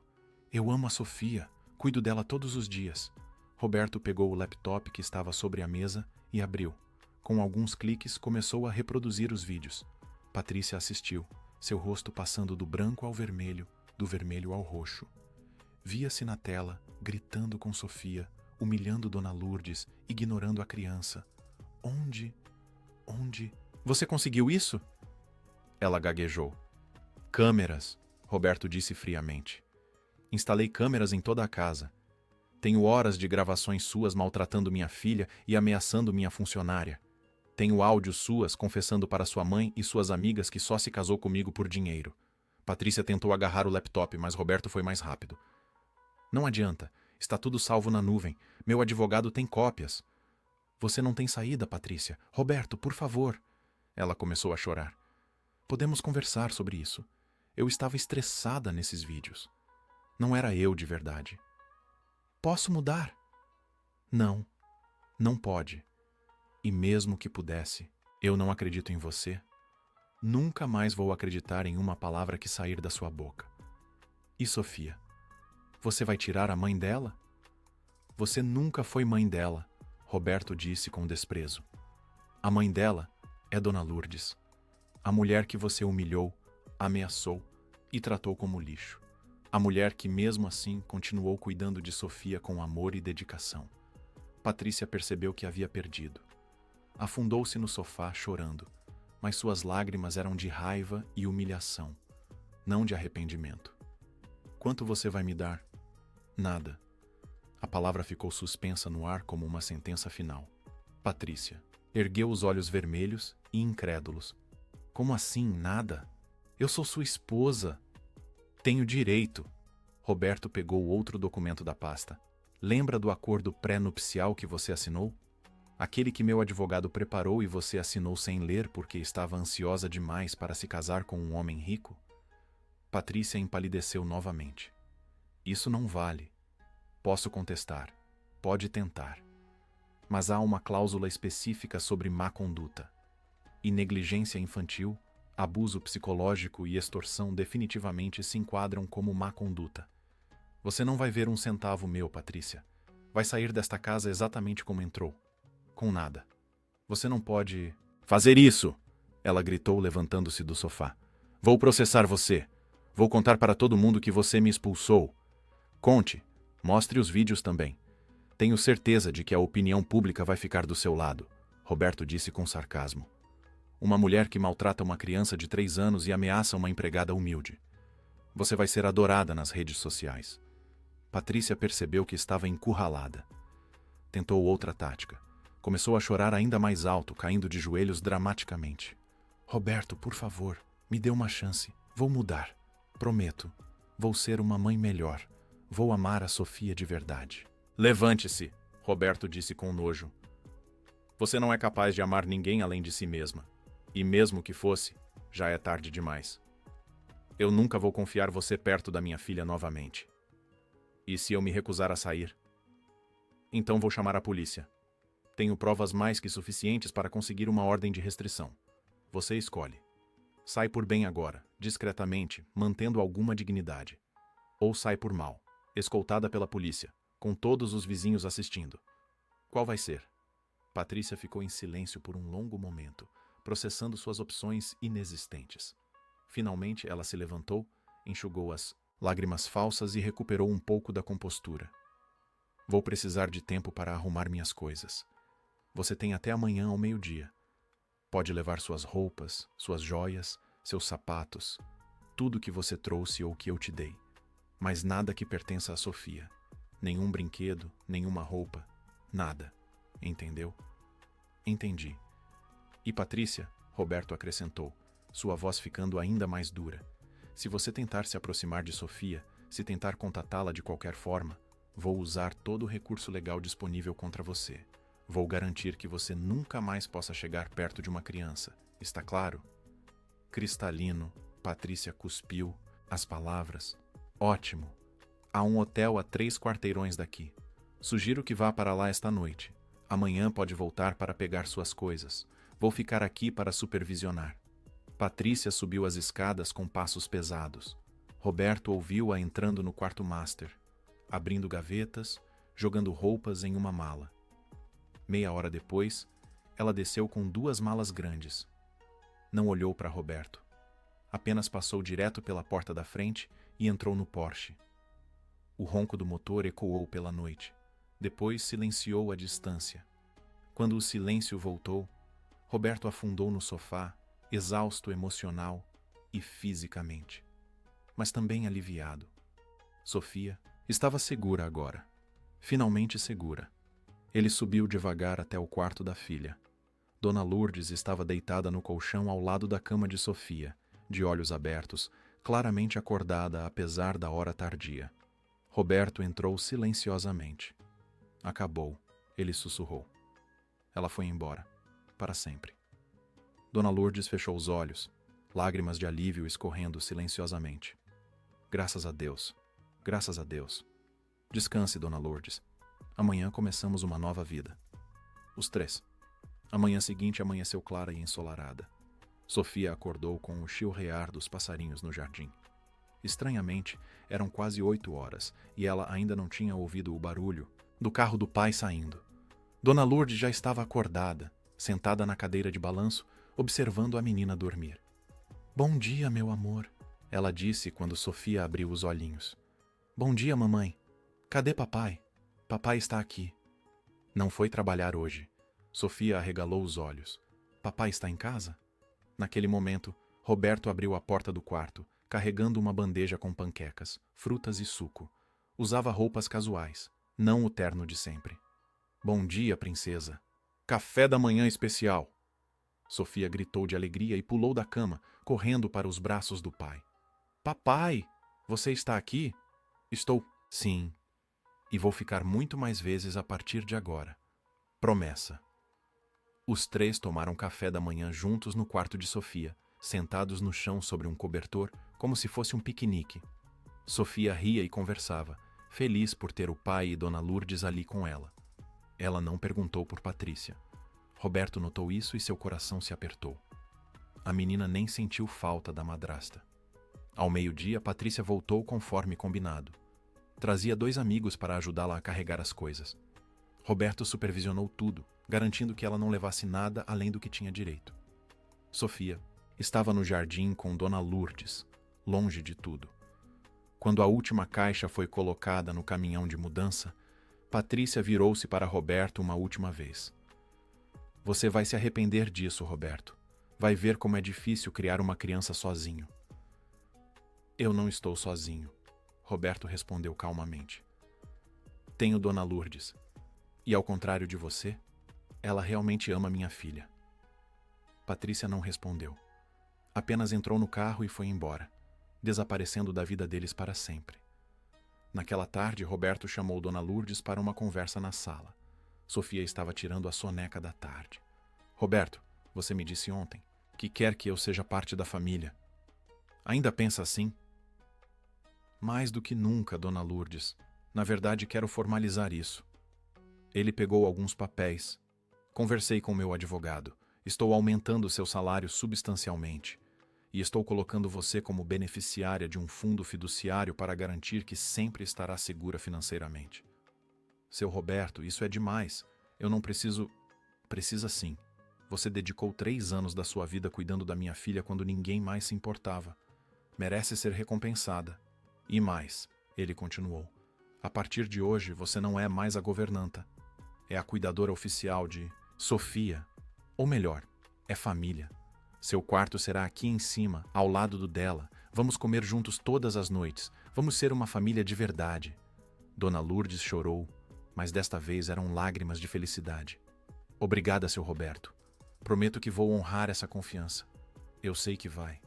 Eu amo a Sofia, cuido dela todos os dias. Roberto pegou o laptop que estava sobre a mesa e abriu. Com alguns cliques, começou a reproduzir os vídeos. Patrícia assistiu, seu rosto passando do branco ao vermelho, do vermelho ao roxo. Via-se na tela, gritando com Sofia, humilhando Dona Lourdes, ignorando a criança. Onde? Você conseguiu isso? Ela gaguejou. Câmeras, Roberto disse friamente. Instalei câmeras em toda a casa. Tenho horas de gravações suas maltratando minha filha e ameaçando minha funcionária. Tenho áudios suas confessando para sua mãe e suas amigas que só se casou comigo por dinheiro. Patrícia tentou agarrar o laptop, mas Roberto foi mais rápido. Não adianta. Está tudo salvo na nuvem. Meu advogado tem cópias. Você não tem saída, Patrícia. Roberto, por favor. Ela começou a chorar. Podemos conversar sobre isso. Eu estava estressada nesses vídeos. Não era eu de verdade. Posso mudar? Não, não pode. E mesmo que pudesse, eu não acredito em você. Nunca mais vou acreditar em uma palavra que sair da sua boca. E Sofia? Você vai tirar a mãe dela? Você nunca foi mãe dela, Roberto disse com desprezo. A mãe dela é Dona Lourdes, a mulher que você humilhou, ameaçou e tratou como lixo. A mulher que, mesmo assim, continuou cuidando de Sofia com amor e dedicação. Patrícia percebeu que havia perdido. Afundou-se no sofá, chorando, mas suas lágrimas eram de raiva e humilhação, não de arrependimento. Quanto você vai me dar? Nada. A palavra ficou suspensa no ar como uma sentença final. Patrícia ergueu os olhos vermelhos e incrédulos. Como assim, nada? Eu sou sua esposa. Tenho direito. Roberto pegou outro documento da pasta. Lembra do acordo pré-nupcial que você assinou? Aquele que meu advogado preparou e você assinou sem ler porque estava ansiosa demais para se casar com um homem rico? Patrícia empalideceu novamente. Isso não vale. Posso contestar. Pode tentar. Mas há uma cláusula específica sobre má conduta. E negligência infantil, abuso psicológico e extorsão definitivamente se enquadram como má conduta. Você não vai ver um centavo meu, Patrícia. Vai sair desta casa exatamente como entrou. Com nada. Você não pode fazer isso! Ela gritou, levantando-se do sofá. Vou processar você. Vou contar para todo mundo que você me expulsou. Conte. Mostre os vídeos também. Tenho certeza de que a opinião pública vai ficar do seu lado, Roberto disse com sarcasmo. Uma mulher que maltrata uma criança de 3 anos e ameaça uma empregada humilde. Você vai ser adorada nas redes sociais. Patrícia percebeu que estava encurralada. Tentou outra tática. Começou a chorar ainda mais alto, caindo de joelhos dramaticamente. Roberto, por favor, me dê uma chance. Vou mudar. Prometo. Vou ser uma mãe melhor. Vou amar a Sofia de verdade. Levante-se, Roberto disse com nojo. Você não é capaz de amar ninguém além de si mesma. E mesmo que fosse, já é tarde demais. Eu nunca vou confiar você perto da minha filha novamente. E se eu me recusar a sair? Então vou chamar a polícia. Tenho provas mais que suficientes para conseguir uma ordem de restrição. Você escolhe. Sai por bem agora, discretamente, mantendo alguma dignidade. Ou sai por mal, escoltada pela polícia, com todos os vizinhos assistindo. Qual vai ser? Patrícia ficou em silêncio por um longo momento, processando suas opções inexistentes. Finalmente, ela se levantou, enxugou as lágrimas falsas e recuperou um pouco da compostura. Vou precisar de tempo para arrumar minhas coisas. Você tem até amanhã ao meio-dia. Pode levar suas roupas, suas joias, seus sapatos, tudo que você trouxe ou que eu te dei. Mas nada que pertença a Sofia. Nenhum brinquedo, nenhuma roupa, nada. Entendeu? Entendi. E Patrícia, Roberto acrescentou, sua voz ficando ainda mais dura. Se você tentar se aproximar de Sofia, se tentar contatá-la de qualquer forma, vou usar todo o recurso legal disponível contra você. Vou garantir que você nunca mais possa chegar perto de uma criança. Está claro? Cristalino, Patrícia cuspiu as palavras. Ótimo. Há um hotel a 3 quarteirões daqui. Sugiro que vá para lá esta noite. Amanhã pode voltar para pegar suas coisas. Vou ficar aqui para supervisionar. Patrícia subiu as escadas com passos pesados. Roberto ouviu-a entrando no quarto master, abrindo gavetas, jogando roupas em uma mala. Meia hora depois, ela desceu com 2 malas grandes. Não olhou para Roberto. Apenas passou direto pela porta da frente e entrou no Porsche. O ronco do motor ecoou pela noite. Depois silenciou à distância. Quando o silêncio voltou, Roberto afundou no sofá, exausto emocional e fisicamente, mas também aliviado. Sofia estava segura agora, finalmente segura. Ele subiu devagar até o quarto da filha. Dona Lourdes estava deitada no colchão ao lado da cama de Sofia, de olhos abertos, claramente acordada apesar da hora tardia. Roberto entrou silenciosamente. Acabou, ele sussurrou. Ela foi embora, para sempre. Dona Lourdes fechou os olhos, lágrimas de alívio escorrendo silenciosamente. Graças a Deus, graças a Deus. Descanse, Dona Lourdes. Amanhã começamos uma nova vida. Os 3. A manhã seguinte amanheceu clara e ensolarada. Sofia acordou com o chilrear dos passarinhos no jardim. Estranhamente, eram quase 8 horas e ela ainda não tinha ouvido o barulho do carro do pai saindo. Dona Lourdes já estava acordada, sentada na cadeira de balanço, observando a menina dormir. Bom dia, meu amor, ela disse quando Sofia abriu os olhinhos. Bom dia, mamãe. Cadê papai? Papai está aqui. Não foi trabalhar hoje. Sofia arregalou os olhos. Papai está em casa? Naquele momento, Roberto abriu a porta do quarto, carregando uma bandeja com panquecas, frutas e suco. Usava roupas casuais, não o terno de sempre. Bom dia, princesa. Café da manhã especial. Sofia gritou de alegria e pulou da cama, correndo para os braços do pai. Papai, você está aqui? Estou. Sim. E vou ficar muito mais vezes a partir de agora. Promessa. Os 3 tomaram café da manhã juntos no quarto de Sofia, sentados no chão sobre um cobertor, como se fosse um piquenique. Sofia ria e conversava, feliz por ter o pai e Dona Lourdes ali com ela. Ela não perguntou por Patrícia. Roberto notou isso e seu coração se apertou. A menina nem sentiu falta da madrasta. Ao meio-dia, Patrícia voltou conforme combinado. Trazia 2 amigos para ajudá-la a carregar as coisas. Roberto supervisionou tudo, garantindo que ela não levasse nada além do que tinha direito. Sofia estava no jardim com Dona Lourdes, longe de tudo. Quando a última caixa foi colocada no caminhão de mudança, Patrícia virou-se para Roberto uma última vez. Você vai se arrepender disso, Roberto. Vai ver como é difícil criar uma criança sozinho. Eu não estou sozinho, Roberto respondeu calmamente. Tenho Dona Lourdes. E ao contrário de você, ela realmente ama minha filha. Patrícia não respondeu. Apenas entrou no carro e foi embora, desaparecendo da vida deles para sempre. Naquela tarde, Roberto chamou Dona Lourdes para uma conversa na sala. Sofia estava tirando a soneca da tarde. Roberto, você me disse ontem que quer que eu seja parte da família. Ainda pensa assim? Mais do que nunca, Dona Lourdes. Na verdade, quero formalizar isso. Ele pegou alguns papéis, Conversei com meu advogado. Estou aumentando seu salário substancialmente. E estou colocando você como beneficiária de um fundo fiduciário para garantir que sempre estará segura financeiramente. Seu Roberto, isso é demais. Eu não preciso... Precisa sim. Você dedicou 3 anos da sua vida cuidando da minha filha quando ninguém mais se importava. Merece ser recompensada. E mais, ele continuou. A partir de hoje, você não é mais a governanta. É a cuidadora oficial de Sofia. Ou melhor, é família. Seu quarto será aqui em cima, ao lado do dela. Vamos comer juntos todas as noites. Vamos ser uma família de verdade. Dona Lourdes chorou, mas desta vez eram lágrimas de felicidade. Obrigada, seu Roberto. Prometo que vou honrar essa confiança. Eu sei que vai.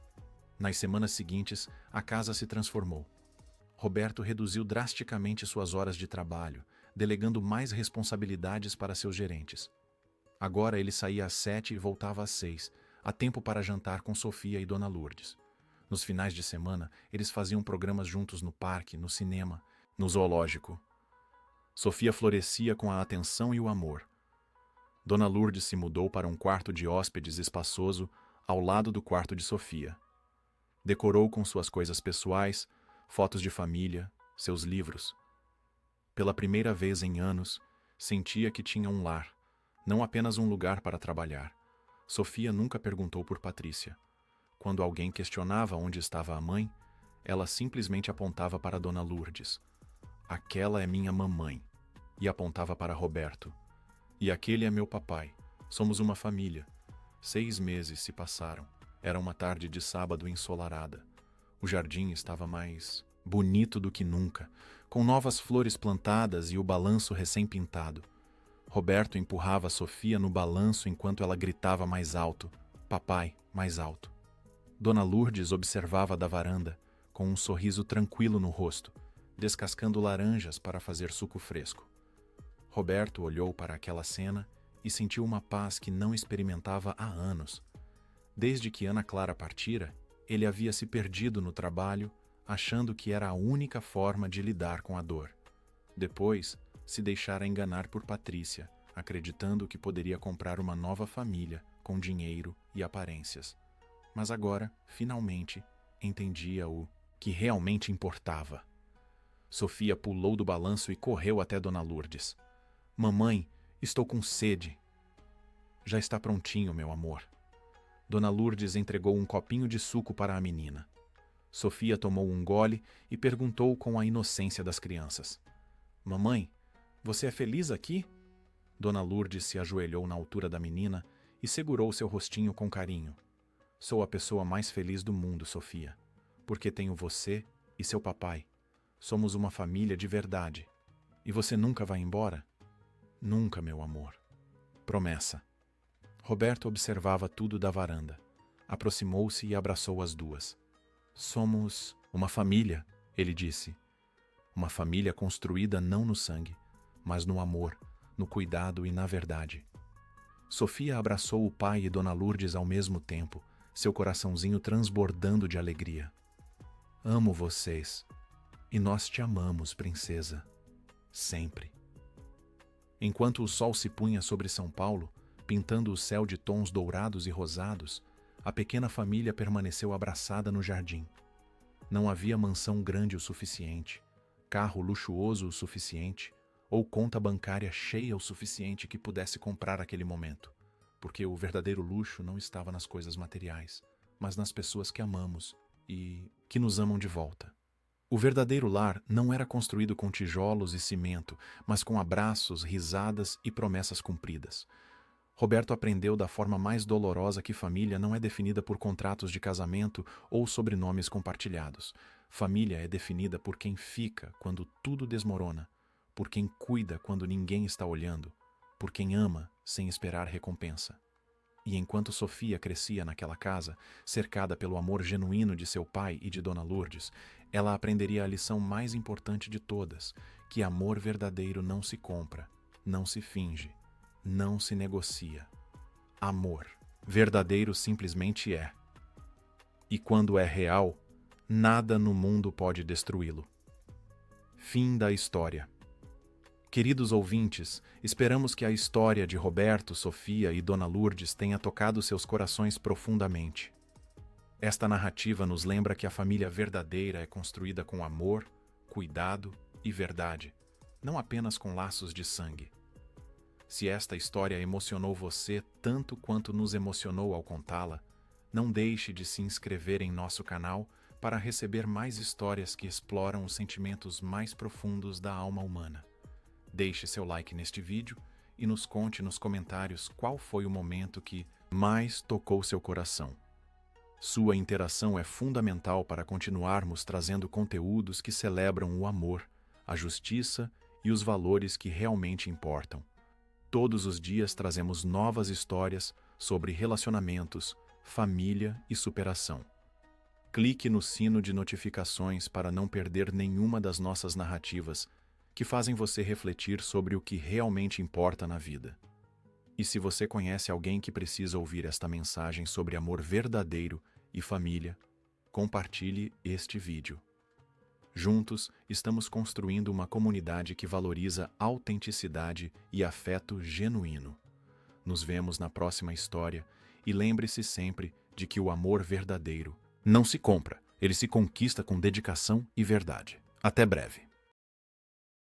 Nas semanas seguintes, a casa se transformou. Roberto reduziu drasticamente suas horas de trabalho, delegando mais responsabilidades para seus gerentes. Agora ele saía às 7 e voltava às 6, a tempo para jantar com Sofia e Dona Lourdes. Nos finais de semana, eles faziam programas juntos no parque, no cinema, no zoológico. Sofia florescia com a atenção e o amor. Dona Lourdes se mudou para um quarto de hóspedes espaçoso ao lado do quarto de Sofia. Decorou com suas coisas pessoais, fotos de família, seus livros. Pela primeira vez em anos, sentia que tinha um lar, não apenas um lugar para trabalhar. Sofia nunca perguntou por Patrícia. Quando alguém questionava onde estava a mãe, ela simplesmente apontava para Dona Lourdes. Aquela é minha mamãe. E apontava para Roberto. E aquele é meu papai. Somos uma família. 6 meses se passaram. Era uma tarde de sábado ensolarada. O jardim estava mais bonito do que nunca, com novas flores plantadas e o balanço recém-pintado. Roberto empurrava Sofia no balanço enquanto ela gritava mais alto. Papai, mais alto. Dona Lourdes observava da varanda, com um sorriso tranquilo no rosto, descascando laranjas para fazer suco fresco. Roberto olhou para aquela cena e sentiu uma paz que não experimentava há anos. Desde que Ana Clara partira, ele havia se perdido no trabalho, achando que era a única forma de lidar com a dor. Depois, se deixara enganar por Patrícia, acreditando que poderia comprar uma nova família com dinheiro e aparências. Mas agora, finalmente, entendia o que realmente importava. Sofia pulou do balanço e correu até Dona Lourdes. Mamãe, estou com sede. Já está prontinho, meu amor. Dona Lourdes entregou um copinho de suco para a menina. Sofia tomou um gole e perguntou com a inocência das crianças. Mamãe, você é feliz aqui? Dona Lourdes se ajoelhou na altura da menina e segurou seu rostinho com carinho. Sou a pessoa mais feliz do mundo, Sofia, porque tenho você e seu papai. Somos uma família de verdade. E você nunca vai embora? Nunca, meu amor. Promessa. Roberto observava tudo da varanda. Aproximou-se e abraçou as duas. Somos uma família, ele disse. Uma família construída não no sangue, mas no amor, no cuidado e na verdade. Sofia abraçou o pai e Dona Lourdes ao mesmo tempo, seu coraçãozinho transbordando de alegria. Amo vocês. E nós te amamos, princesa. Sempre. Enquanto o sol se punha sobre São Paulo, pintando o céu de tons dourados e rosados, a pequena família permaneceu abraçada no jardim. Não havia mansão grande o suficiente, carro luxuoso o suficiente, ou conta bancária cheia o suficiente que pudesse comprar aquele momento, porque o verdadeiro luxo não estava nas coisas materiais, mas nas pessoas que amamos e que nos amam de volta. O verdadeiro lar não era construído com tijolos e cimento, mas com abraços, risadas e promessas cumpridas. Roberto aprendeu da forma mais dolorosa que família não é definida por contratos de casamento ou sobrenomes compartilhados. Família é definida por quem fica quando tudo desmorona, por quem cuida quando ninguém está olhando, por quem ama sem esperar recompensa. E enquanto Sofia crescia naquela casa, cercada pelo amor genuíno de seu pai e de Dona Lourdes, ela aprenderia a lição mais importante de todas, que amor verdadeiro não se compra, não se finge, não se negocia. Amor verdadeiro simplesmente é. E quando é real, nada no mundo pode destruí-lo. Fim da história. Queridos ouvintes, esperamos que a história de Roberto, Sofia e Dona Lourdes tenha tocado seus corações profundamente. Esta narrativa nos lembra que a família verdadeira é construída com amor, cuidado e verdade, não apenas com laços de sangue. Se esta história emocionou você tanto quanto nos emocionou ao contá-la, não deixe de se inscrever em nosso canal para receber mais histórias que exploram os sentimentos mais profundos da alma humana. Deixe seu like neste vídeo e nos conte nos comentários qual foi o momento que mais tocou seu coração. Sua interação é fundamental para continuarmos trazendo conteúdos que celebram o amor, a justiça e os valores que realmente importam. Todos os dias trazemos novas histórias sobre relacionamentos, família e superação. Clique no sino de notificações para não perder nenhuma das nossas narrativas que fazem você refletir sobre o que realmente importa na vida. E se você conhece alguém que precisa ouvir esta mensagem sobre amor verdadeiro e família, compartilhe este vídeo. Juntos, estamos construindo uma comunidade que valoriza autenticidade e afeto genuíno. Nos vemos na próxima história e lembre-se sempre de que o amor verdadeiro não se compra, ele se conquista com dedicação e verdade. Até breve.